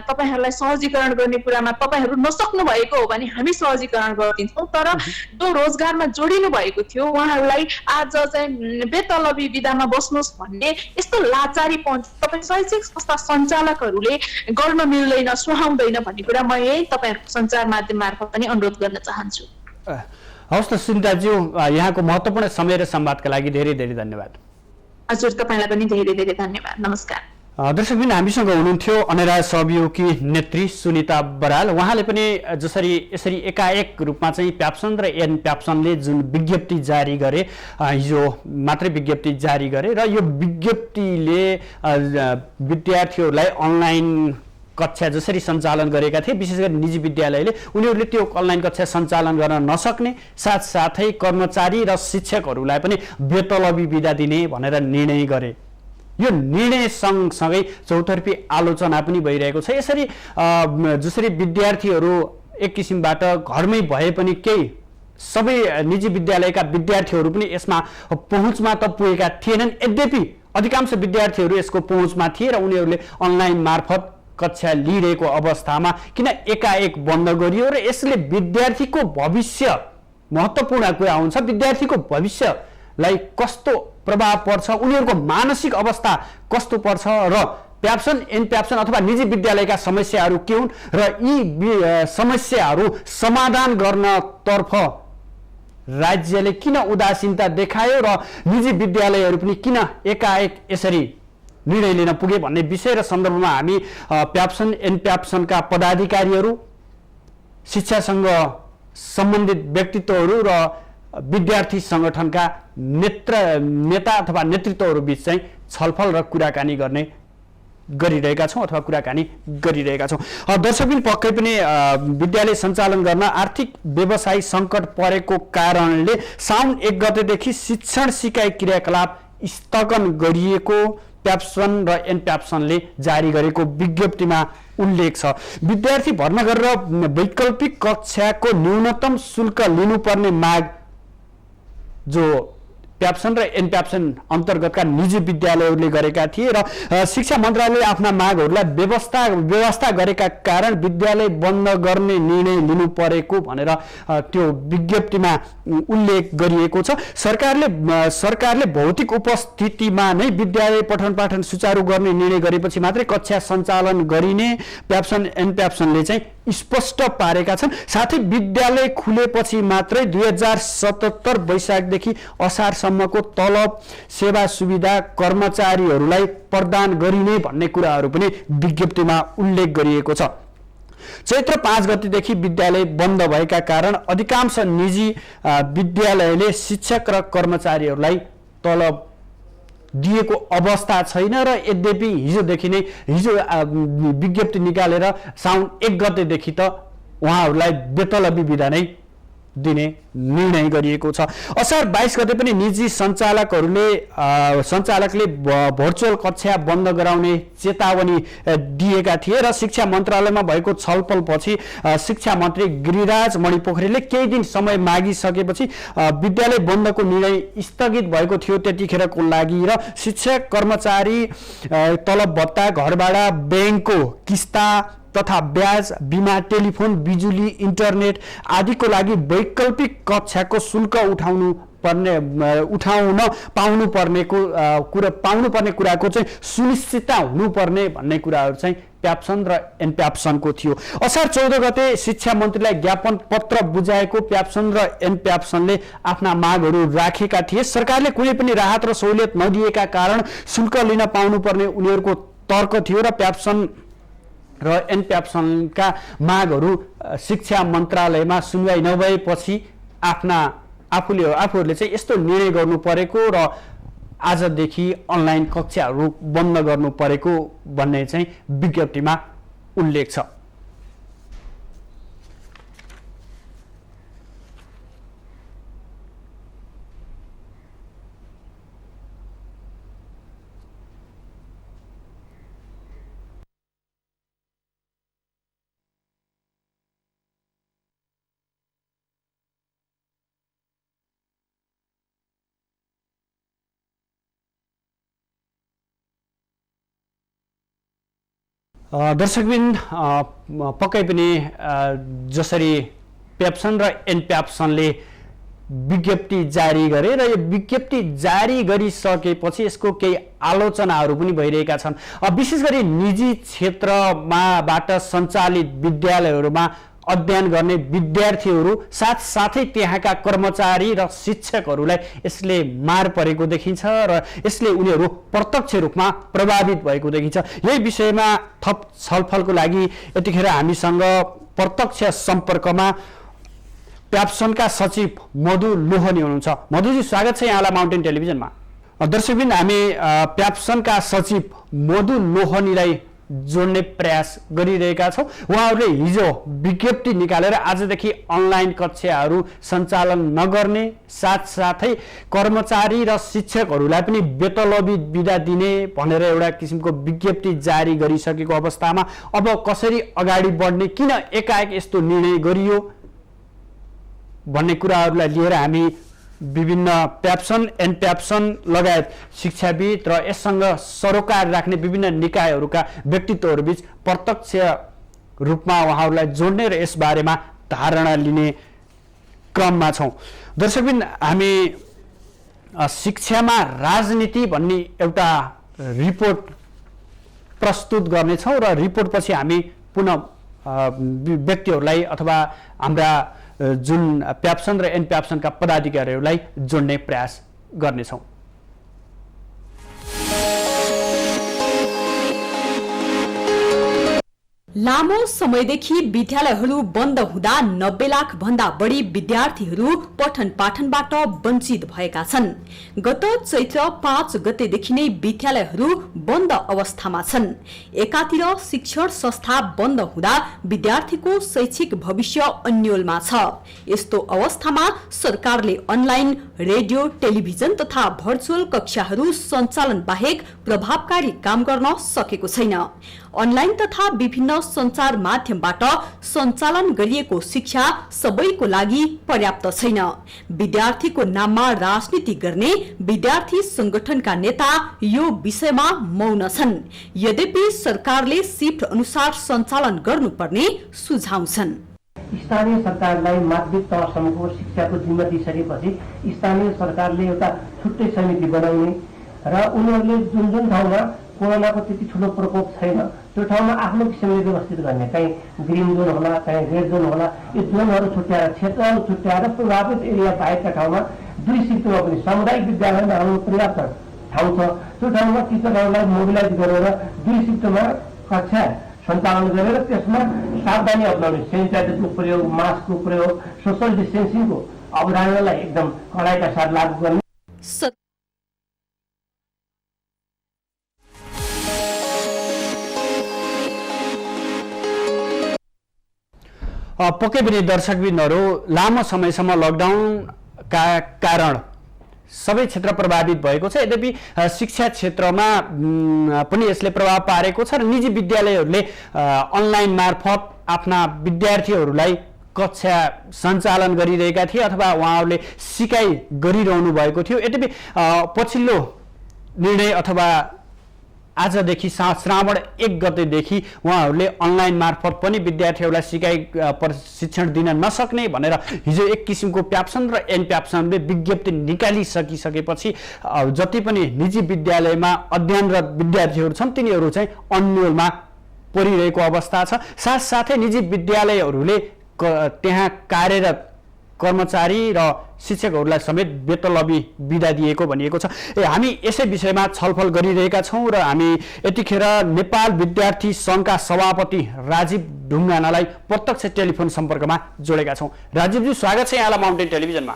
तपाईहरुलाई सहजीकरण गर्ने कुरामा तपाईहरु नसक्नु भएको हो भने हामी सहजीकरण गर्दिन्छौं। तर जो रोजगारमा जोडिनु भएको थियो उहाँहरूलाई आज चाहिँ बेतलबी विधामा बस्नुस् भन्ने यस्तो लाचारीपन तपाई शैक्षिक संस्था सञ्चालकहरूले गर्न मिल्दैन सुहाउँदैन भन्ने कुरा म यही तपाईहरुको सञ्चार माध्यम मार्फत पनि अनुरोध गर्न चाहन्छु। हवस् त सुनिताज्यू, यहाँको महत्त्वपूर्ण समय र संवादका लागि धेरै धेरै धन्यवाद। हजुर तपाईलाई पनि धेरै धेरै धन्यवाद। नमस्कार। दर्शकबिन हामीसँग हुनुहुन्थ्यो अनेरा सहयोगी नेत्री सुनिता बराल। उहाँले पनि यसरी एकाएक रूपमा चाहिँ प्याप्सन र एन प्याप्सनले जुन विज्ञप्ति जारी गरे हिजो मात्रै विज्ञप्ति जारी गरे र यो विज्ञप्तिले विद्यार्थीहरूलाई अनलाइन कक्षा जसरी सञ्चालन गरेका थिए विशेष गरी निजी विद्यालयले उनीहरूले त्यो अनलाइन कक्षा सञ्चालन गर्न नसक्ने साथसाथै कर्मचारी र शिक्षकहरूलाई पनि बेतलबी बिदा दिने भनेर निर्णय गरे। यो निर्णय सँगसँगै चौतर्फी आलोचना पनि भइरहेको छ। यसरी जसरी विद्यार्थीहरू एक किसिमबाट घरमै भए पनि केही सबै निजी विद्यालयका विद्यार्थीहरू पनि यसमा पहुँचमा त पुगेका थिएनन्, यद्यपि अधिकांश विद्यार्थीहरू यसको पहुँचमा थिए र उनीहरूले अनलाइन मार्फत कक्षा लिइरहेको अवस्थामा किन एकाएक बन्द गरियो र यसले विद्यार्थीको भविष्य महत्त्वपूर्ण कुरा हुन्छ, विद्यार्थीको भविष्यलाई कस्तो प्रभाव पर्छ, उनीहरूको मानसिक अवस्था कस्तो पर्छ र प्याप्सन एन प्याप्सन अथवा निजी विद्यालयका समस्याहरू के हुन् र यी समस्याहरू समाधान गर्नतर्फ राज्यले किन उदासीनता देखायो र निजी विद्यालयहरू पनि किन एकाएक यसरी निर्णय लिन पुगे भन्ने विषय र सन्दर्भमा हामी प्याप्सन एन प्याप्सनका पदाधिकारीहरू, शिक्षासँग सम्बन्धित व्यक्तित्वहरू र विद्यार्थी संगठनका नेता अथवा नेतृत्वहरू बीच चाहिँ छलफल र कुराकानी गरिरहेका छौँ अथवा कुराकानी गरिरहेका छौँ। दर्शकबिन पक्कै पनि विद्यालय सञ्चालन गर्न आर्थिक व्यवसाय सङ्कट परेको कारणले साउन 1 गतेदेखि शिक्षण सिकाइ क्रियाकलाप स्थगन गरिएको प्याप्सन र एन प्याप्सनले जारी गरेको विज्ञप्तिमा उल्लेख छ। विद्यार्थी भर्ना गरेर वैकल्पिक कक्षाको न्यूनतम शुल्क लिनुपर्ने माग जो प्याप्सन र एन प्याप्सन अन्तर्गतका निजी विद्यालयहरूले गरेका थिए र शिक्षा मन्त्रालयले आफ्ना मागहरूलाई व्यवस्था गरेका कारण विद्यालय बन्द गर्ने निर्णय लिनु परेको भनेर त्यो विज्ञप्तिमा उल्लेख गरिएको छ। सरकारले भौतिक उपस्थितिमा नै विद्यालय पठन पाठन सुचारू गर्ने निर्णय गरेपछि मात्रै कक्षा सञ्चालन गरिने प्याप्सन एन प्याप्सनले चाहिँ स्पष्ट पारेका छन्। साथै विद्यालय खुलेपछि मात्रै 2077 वैशाखदेखि असारसम्मको तलब सेवा सुविधा कर्मचारीहरूलाई प्रदान गरिने भन्ने कुराहरू पनि विज्ञप्तिमा उल्लेख गरिएको छ। चैत्र 5 गतेदेखि विद्यालय बन्द भएका कारण अधिकांश निजी विद्यालयले शिक्षक र कर्मचारीहरूलाई तलब दिएको अवस्था छैन र यद्यपि हिजो विज्ञप्ति निकालेर साउन 1 गतेदेखि त उहाँहरूलाई बेतलबी बिदा नै दिने निर्णय गरिएको छ। असार 22 गते पनि निजी सञ्चालकले भर्चुअल कक्षा बन्द गराउने चेतावनी दिएका थिए र शिक्षा मन्त्रालयमा भएको छलफलपछि शिक्षा मन्त्री गिरिराज मणिपोखरेलले केही दिन समय मागिसकेपछि विद्यालय बन्दको निर्णय स्थगित भएको थियो त्यतिखेरको लागि र शिक्षक कर्मचारी तलब भत्ता घरभाडा ब्याङ्कको किस्ता तथा ब्याज बिमा टेलिफोन बिजुली इन्टरनेट आदिको लागि वैकल्पिक कक्षाको शुल्क उठाउन पाउनुपर्ने कुराको चाहिँ सुनिश्चितता हुनुपर्ने भन्ने कुराहरू चाहिँ प्याप्सन र एनप्याप्सनको थियो। असार 14 गते शिक्षा मन्त्रीलाई ज्ञापन पत्र बुझाएको प्याप्सन र एनप्याप्सनले आफ्ना मागहरू राखेका थिए। सरकारले कुनै पनि राहत र सहुलियत नदिएका कारण शुल्क लिन पाउनुपर्ने उनीहरूको तर्क थियो र प्याप्सन र एनप्याप्सनका मागहरू शिक्षा मन्त्रालयमा सुनवाई नभएपछि आफूहरूले चाहिँ यस्तो निर्णय गर्नु परेको र आजदेखि अनलाइन कक्षाहरू बन्द गर्नु परेको भन्ने चाहिँ विज्ञप्तिमा उल्लेख छ। दर्शकबिन पक्कै पनि जसरी प्याप्सन र एनप्याप्सनले विज्ञप्ति जारी गरे र यो विज्ञप्ति जारी गरिसकेपछि यसको केही आलोचनाहरू पनि भइरहेका छन्। विशेष गरी निजी क्षेत्रमाबाट सञ्चालित विद्यालयहरूमा अध्ययन गर्ने विद्यार्थीहरू साथसाथै त्यहाँका कर्मचारी र शिक्षकहरूलाई यसले मार परेको देखिन्छ र यसले उनीहरू प्रत्यक्ष रूपमा प्रभावित भएको देखिन्छ। यही विषयमा थप छलफलको लागि यतिखेर हामीसँग प्रत्यक्ष सम्पर्कमा प्याप्सनका सचिव मधु लोहनी हुनुहुन्छ। मधुजी, स्वागत छ यहाँलाई माउन्टेन टेलिभिजनमा। दर्शकबिन, हामी प्याप्सनका सचिव मधु लोहनीलाई जोड्ने प्रयास गरिरहेका छौँ। उहाँहरूले हिजो विज्ञप्ति निकालेर आजदेखि अनलाइन कक्षाहरू सञ्चालन नगर्ने साथसाथै कर्मचारी र शिक्षकहरूलाई पनि बेतलबी बिदा दिने भनेर एउटा किसिमको विज्ञप्ति जारी गरिसकेको अवस्थामा अब कसरी अगाडि बढ्ने, किन एकाएक यस्तो निर्णय गरियो भन्ने कुराहरूलाई लिएर हामी विभिन्न प्याप्सन एनप्याप्सन लगायत शिक्षाविद र यससँग सरोकार राख्ने विभिन्न निकायहरूका व्यक्तित्वहरूबीच प्रत्यक्ष रूपमा उहाँहरूलाई जोड्ने र यसबारेमा धारणा लिने क्रममा छौँ। दर्शकबिन, हामी शिक्षामा राजनीति भन्ने एउटा रिपोर्ट प्रस्तुत गर्नेछौँ र रिपोर्टपछि हामी पुनः व्यक्तिहरूलाई अथवा हाम्रा जुन प्याप्सन र एनप्याप्सनका पदाधिकारीहरूलाई जोड्ने प्रयास गर्नेछौँ। लामो समयदेखि विद्यालयहरू बन्द हुँदा 90 लाख भन्दा बढी विद्यार्थीहरू पठन पाठनबाट वञ्चित भएका छन्। गत चैत्र 5 गतेदेखि नै विद्यालयहरू बन्द अवस्थामा छन्। एकातिर शिक्षण संस्था बन्द हुँदा विद्यार्थीको शैक्षिक भविष्य अन्योलमा छ। यस्तो अवस्थामा सरकारले अनलाइन, रेडियो, टेलिभिजन तथा भर्चुअल कक्षाहरू सञ्चालन बाहेक प्रभावकारी काम गर्न सकेको छैन। अनलाइन तथा विभिन्न सञ्चार माध्यमबाट सञ्चालन गरिएको शिक्षा सबैको लागि पर्याप्त छैन। विद्यार्थीको नाममा राजनीति गर्ने विद्यार्थी संगठनका नेता यो विषयमा मौन छन्। यद्यपि सरकारले सिफ्ट अनुसार सञ्चालन गर्नुपर्ने सुझाउँछन्। स्थानीय सरकारलाई माध्यमिक तहसम्मको शिक्षाको जिम्मा दिइसकेपछि स्थानीय सरकारले एउटा छुट्टै समिति बनाउने र उनीहरूले जुन जुन ठाउँमा कोरोनाको त्यति ठुलो प्रकोप छैन त्यो ठाउँमा आफ्नो किसिमले व्यवस्थित गर्ने, कहीँ ग्रिन जोन होला, कहीँ रेड जोन होला, यो जोनहरू छुट्याएर, क्षेत्रहरू छुट्याएर प्रभावित एरिया बाहेकका ठाउँमा 2 शिफ्टमा पनि सामुदायिक विद्यालयमा हाम्रो पर्याप्त ठाउँ छ। त्यो ठाउँमा टिचरहरूलाई मोबिलाइज गरेर 2 शिफ्टमा कक्षा सञ्चालन गरेर त्यसमा सावधानी अपनाउने, सेनिटाइजरको प्रयोग, मास्कको प्रयोग, सोसल डिस्टेन्सिङको अवधारणालाई एकदम कडाइका साथ लागू गर्ने। पक्कै पनि दर्शकबिनहरू लामो समयसम्म लकडाउनका कारण सबै क्षेत्र प्रभावित भएको छ। यद्यपि शिक्षा क्षेत्रमा पनि यसले प्रभाव पारेको छ र निजी विद्यालयहरूले अनलाइन मार्फत आफ्ना विद्यार्थीहरूलाई कक्षा सञ्चालन गरिरहेका थिए अथवा उहाँहरूले सिकाइ गरिरहनु भएको थियो। यद्यपि पछिल्लो निर्णय अथवा आजदेखि श्रावण 1 गतेदेखि उहाँहरूले अनलाइन मार्फत पनि विद्यार्थीहरूलाई सिकाइ प्रशिक्षण दिन नसक्ने भनेर हिजो एक किसिमको प्याप्सन र एनप्याप्सनले विज्ञप्ति निकालिसकिसकेपछि जति पनि निजी विद्यालयमा अध्ययनरत विद्यार्थीहरू छन् तिनीहरू चाहिँ अन्यलमा परिरहेको अवस्था छ। साथसाथै निजी विद्यालयहरूले त्यहाँ कार्यरत कर्मचारी र शिक्षकहरूलाई समेत बेतलबी बिदा दिएको भनिएको छ। हामी यसै विषयमा छलफल गरिरहेका छौँ र हामी यतिखेर नेपाल विद्यार्थी सङ्घका सभापति राजीव ढुङ्गानालाई प्रत्यक्ष टेलिफोन सम्पर्कमा जोडेका छौँ। राजीवजी, स्वागत छ यहाँलाई माउन्टेन टेलिभिजनमा।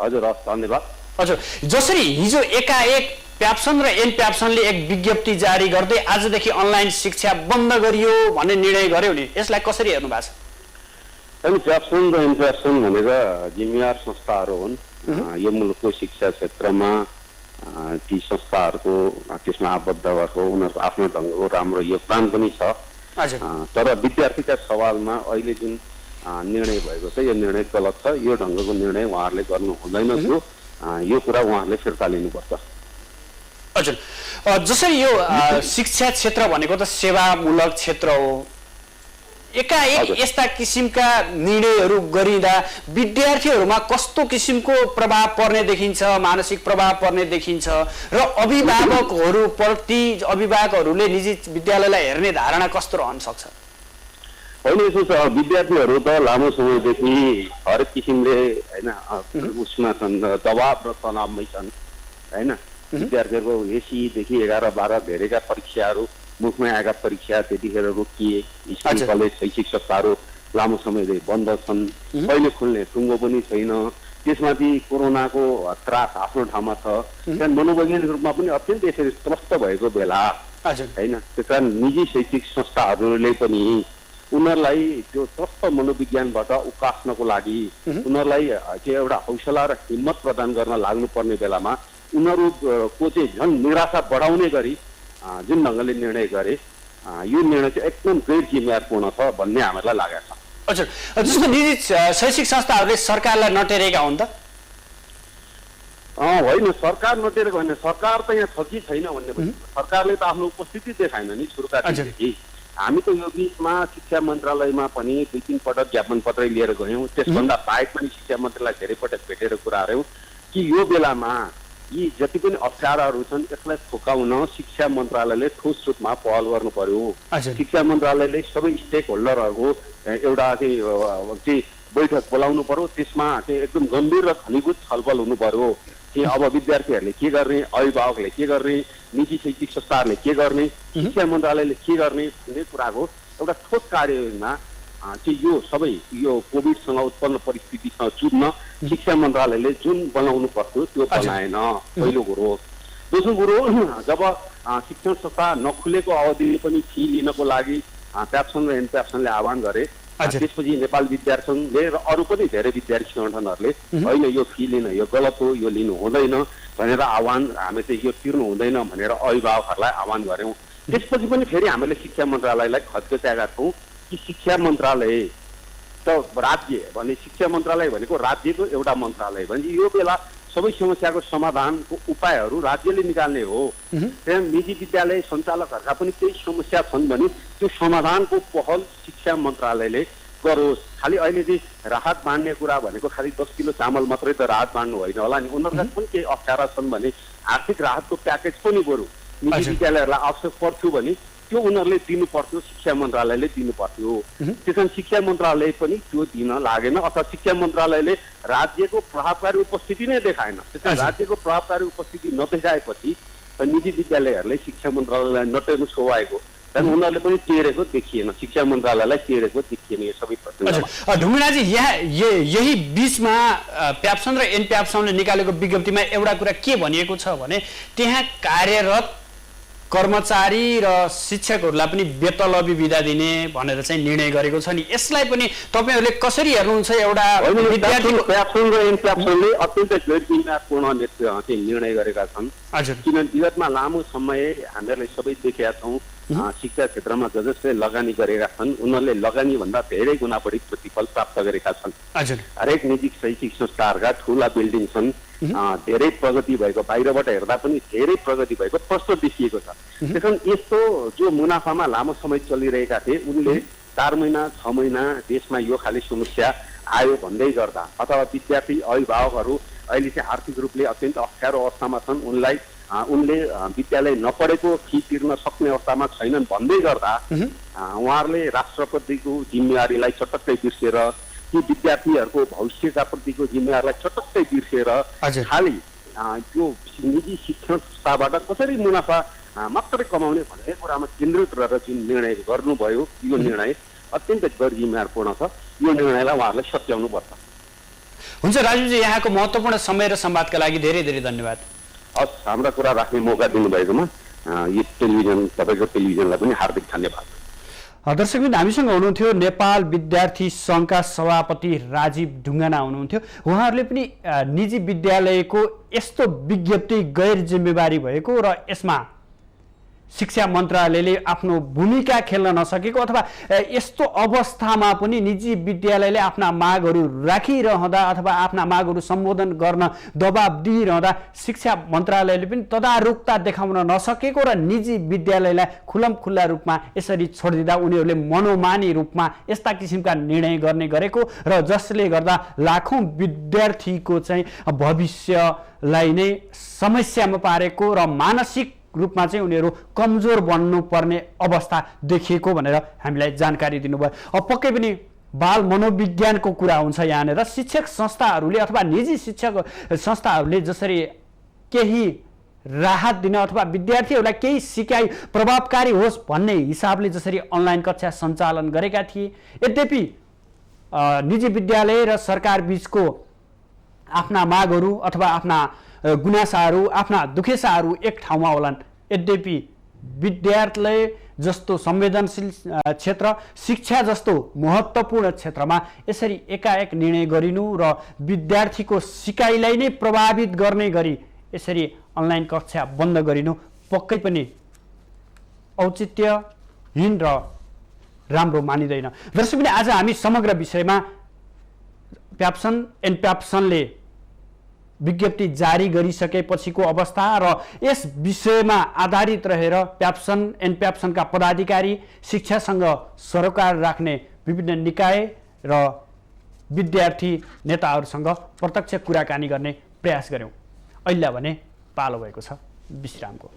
हजुर, हस्, धन्यवाद। हजुर, जसरी हिजो एकाएक प्याप्सन र एनप्याप्सनले एक विज्ञप्ति जारी गर्दै आजदेखि अनलाइन शिक्षा बन्द गरियो भन्ने निर्णय गर्यो नि, यसलाई कसरी हेर्नु भएको छ? प्याप्सन र इन्प्याप्सन भनेर जिम्मेवार संस्थाहरू हुन्। यो मुलुकको शिक्षा क्षेत्रमा ती संस्थाहरूको त्यसमा आबद्ध भएको उनीहरूको आफ्नो ढङ्गको राम्रो योगदान पनि छ। तर विद्यार्थीका सवालमा अहिले जुन निर्णय भएको छ यो निर्णय गलत छ। यो ढङ्गको निर्णय उहाँहरूले गर्नु हुँदैन थियो। यो कुरा उहाँहरूले फिर्ता लिनुपर्छ। हजुर, जसरी यो शिक्षा क्षेत्र भनेको त सेवामूलक क्षेत्र हो, एकाएक यस्ता किसिमका निर्णयहरू गरिँदा विद्यार्थीहरूमा कस्तो किसिमको प्रभाव पर्ने देखिन्छ, मानसिक प्रभाव पर्ने देखिन्छ र अभिभावकहरूप्रति अभिभावकहरूले निजी विद्यालयलाई हेर्ने धारणा कस्तो रहन सक्छ? होइन, यसो छ, विद्यार्थीहरू त लामो समयदेखि हरेक किसिमले होइन उसमा छन्, दबाब र तनावमै छन् होइन। विद्यार्थीहरूको एसीदेखि 11-12 धेरैका परीक्षाहरू मुखमै आएका परीक्षा त्यतिखेर रोकिए। स्कुल कलेज शैक्षिक संस्थाहरू लामो समयदेखि बन्द छन्। कहिले खुल्ने टुङ्गो पनि छैन। त्यसमाथि कोरोनाको त्रास आफ्नो ठाउँमा छ। त्यहाँ मनोवैज्ञानिक रूपमा पनि अत्यन्त यसरी त्रस्त भएको बेला होइन, त्यस कारण निजी शैक्षिक संस्थाहरूले पनि उनीहरूलाई त्यो त्रस्त मनोविज्ञानबाट उकास्नको लागि उनीहरूलाई त्यो एउटा हौसला र हिम्मत प्रदान गर्न लाग्नुपर्ने बेलामा उनीहरूको चाहिँ झन् निराशा बढाउने गरी जुन ढङ्गले निर्णय गरे यो निर्णय चाहिँ एकदम गैर जिम्मेवारपूर्ण छ भन्ने हामीलाई लागेको छ। हजुर, जस्तो निजी शैक्षिक संस्थाहरूले सरकारलाई नटेरेका हुन् त? होइन, सरकार नटेरेको होइन, सरकार त यहाँ छ कि छैन भन्ने सरकारले त आफ्नो उपस्थिति देखाएन नि सुरुका दिनदेखि। हामी त यो बिचमा शिक्षा मन्त्रालयमा पनि 2-3 पटक ज्ञापन पत्रै लिएर गयौँ। त्यसभन्दा बाहेक पनि शिक्षा मन्त्रीलाई धेरै पटक भेटेर कुरा गऱ्यौँ कि यो बेलामा यी जति पनि अप्ठ्याराहरू छन् यसलाई थोकाउन शिक्षा मन्त्रालयले ठोस रूपमा पहल गर्नु पर्यो। शिक्षा मन्त्रालयले सबै स्टेक होल्डरहरूको एउटा चाहिँ बैठक बोलाउनु पर्यो। त्यसमा चाहिँ एकदम गम्भीर र घनीभूत छलफल हुनु पर्यो कि अब विद्यार्थीहरूले के गर्ने, अभिभावकले के गर्ने, निजी शैक्षिक संस्थाहरूले के गर्ने, शिक्षा मन्त्रालयले के गर्ने भन्ने कुराको एउटा ठोस कार्ययोजना चाहिँ यो सबै यो कोभिडसँग उत्पन्न परिस्थितिसँग जुझ्न शिक्षा मन्त्रालयले जुन बनाउनु पर्थ्यो त्यो बनाएन, पहिलो कुरो। दोस्रो कुरो, जब शिक्षण संस्था नखुलेको अवधिले पनि फी लिनको लागि प्याप्सन र एनप्याप्सनले आह्वान गरे। त्यसपछि नेपाल विद्यार्थी सङ्घले र अरू पनि धेरै विद्यार्थी सङ्गठनहरूले होइन यो फी लिन यो गलत हो, यो लिनु हुँदैन भनेर आह्वान, हामी चाहिँ यो तिर्नु हुँदैन भनेर अभिभावकहरूलाई आह्वान गऱ्यौँ। त्यसपछि पनि फेरि हामीले शिक्षा मन्त्रालयलाई खच्च्याएका छौँ कि शिक्षा मन्त्रालय त राज्य भने शिक्षा मन्त्रालय भनेको राज्यको एउटा मन्त्रालय भने यो बेला सबै समस्याको समाधानको उपायहरू राज्यले निकाल्ने हो। त्यहाँ निजी विद्यालय सञ्चालकहरूका पनि केही समस्या छन् भने त्यो समाधानको पहल शिक्षा मन्त्रालयले गरोस्। खालि अहिले चाहिँ राहत बाँड्ने कुरा भनेको खालि 10 किलो चामल मात्रै त राहत बाँड्नु होइन होला नि, उनीहरूका पनि केही अप्ठ्यारा छन् भने आर्थिक राहतको प्याकेज पनि बरु निजी विद्यालयहरूलाई आवश्यक पर्थ्यो भने त्यो उनीहरूले दिनु पर्थ्यो, शिक्षा मन्त्रालयले दिनु पर्थ्यो। त्यसकारण शिक्षा मन्त्रालय पनि त्यो दिन लागेन अथवा शिक्षा मन्त्रालयले राज्यको प्रभावकारी उपस्थिति नै देखाएन। त्यसकारण राज्यको प्रभावकारी उपस्थिति नदेखाएपछि निजी विद्यालयहरूले शिक्षा मन्त्रालयलाई नटेर्नु सोवाएको कारण उनीहरूले पनि टेरेको देखिएन, शिक्षा मन्त्रालयलाई टेरेको देखिएन यो सबै प्रक्रिया। ढुङ्गानाजी, यहाँ यही बिचमा प्याप्सन र एनप्याप्सनले निकालेको विज्ञप्तिमा एउटा कुरा के भनिएको छ भने त्यहाँ कार्यरत कर्मचारी र शिक्षकहरूलाई पनि बेतलबी बिदा दिने भनेर चाहिँ निर्णय गरेको छ नि, यसलाई पनि तपाईँहरूले कसरी हेर्नुहुन्छ? एउटा प्याप्सन र एनप्याप्सनले अत्यन्तै गैरजिम्मेवारपूर्ण निर्णय गरेका छन्। किनभने विगतमा लामो समय हामीहरूले सबै देखेका छौँ शिक्षा क्षेत्रमा जसले लगानी गरेका छन् उनीहरूले लगानी भन्दा धेरै गुणा बढी प्रतिफल प्राप्त गरेका छन्। हरेक निजी शैक्षिक संस्थाहरूका ठुला बिल्डिङ छन्, धेरै प्रगति भएको, बाहिरबाट हेर्दा पनि धेरै प्रगति भएको प्रष्ट देखिएको छ। त्यसकारण यस्तो जो मुनाफामा लामो समय चलिरहेका थिए उनले 4 महिना 6 महिना देशमा यो खाली समस्या आयो भन्दै गर्दा अथवा विद्यार्थी अभिभावकहरू अहिले चाहिँ आर्थिक रूपले अत्यन्त अप्ठ्यारो अवस्थामा छन्, उनले विद्यालय नपढेको फी तिर्न सक्ने अवस्थामा छैनन् भन्दै गर्दा उहाँहरूले राष्ट्रपतिको जिम्मेवारीलाई चटक्कै बिर्सेर ती विद्यार्थीहरूको भविष्यका प्रतिको जिम्मेवारीलाई चटक्कै बिर्सेर खालि त्यो निजी शिक्षण संस्थाबाट कसरी मुनाफा मात्रै कमाउने भन्ने कुरामा केन्द्रित रहेर जुन निर्णय गर्नुभयो यो निर्णय अत्यन्त गैरजिम्मेवारपूर्ण छ। यो निर्णयलाई उहाँहरूले सच्याउनु पर्छ। हुन्छ राजुजी, यहाँको महत्त्वपूर्ण समय र संवादका लागि धेरै धेरै धन्यवाद। हस्, हाम्रा कुरा राख्ने मौका दिनुभएकोमा यो तपाईँको टेलिभिजनलाई पनि हार्दिक धन्यवाद। दर्शकबिन, हामीसँग हुनुहुन्थ्यो नेपाल विद्यार्थी सङ्घका सभापति राजीव ढुङ्गाना हुनुहुन्थ्यो। उहाँहरूले पनि निजी विद्यालयको यस्तो विज्ञप्ति गैर जिम्मेवारी भएको र यसमा शिक्षा मन्त्रालयले आफ्नो भूमिका खेल्न नसकेको अथवा यस्तो अवस्थामा पनि निजी विद्यालयले आफ्ना मागहरू राखिरहँदा अथवा आफ्ना मागहरू सम्बोधन गर्न दबाब दिइरहँदा शिक्षा मन्त्रालयले पनि तदारुकता देखाउन नसकेको र निजी विद्यालयलाई खुल्ला रूपमा यसरी छोडिदिँदा उनीहरूले मनोमानी रूपमा यस्ता किसिमका निर्णय गर्ने गरेको र जसले गर्दा लाखौं विद्यार्थीको चाहिँ भविष्यलाई नै समस्यामा पारेको र मानसिक रूपमा चाहिँ उनीहरू कमजोर बन्नुपर्ने अवस्था देखिएको भनेर हामीलाई जानकारी दिनुभयो। अब पक्कै पनि बाल मनोविज्ञानको कुरा हुन्छ यहाँनिर। शिक्षक संस्थाहरूले अथवा निजी शिक्षक संस्थाहरूले जसरी केही राहत दिन अथवा विद्यार्थीहरूलाई केही सिकाइ प्रभावकारी होस् भन्ने हिसाबले जसरी अनलाइन कक्षा सञ्चालन गरेका थिए, यद्यपि निजी विद्यालय र सरकार बीचको आफ्ना मागहरू अथवा आफ्ना गुनासाहरू आफ्ना दुखेसाहरू एक ठाउँमा होलान्। यद्यपि विद्यार्थीले जस्तो संवेदनशील क्षेत्र, शिक्षा जस्तो महत्त्वपूर्ण क्षेत्रमा यसरी एकाएक निर्णय गरिनु र विद्यार्थीको सिकाइलाई नै प्रभावित गर्ने गरी यसरी अनलाइन कक्षा बन्द गरिनु पक्कै पनि औचित्यहीन र राम्रो मानिँदैन। दर्शकले, आज हामी समग्र विषयमा प्याप्सन एनप्याप्सनले विज्ञप्ति जारी गरिसकेपछिको अवस्था र यस विषयमा आधारित रहेर प्याप्सन एनप्याप्सनका पदाधिकारी, शिक्षासँग सरोकार राख्ने विभिन्न निकाय र विद्यार्थी नेताहरूसँग प्रत्यक्ष कुराकानी गर्ने प्रयास गर्यौं। अहिले भने पालो भएको छ विश्रामको।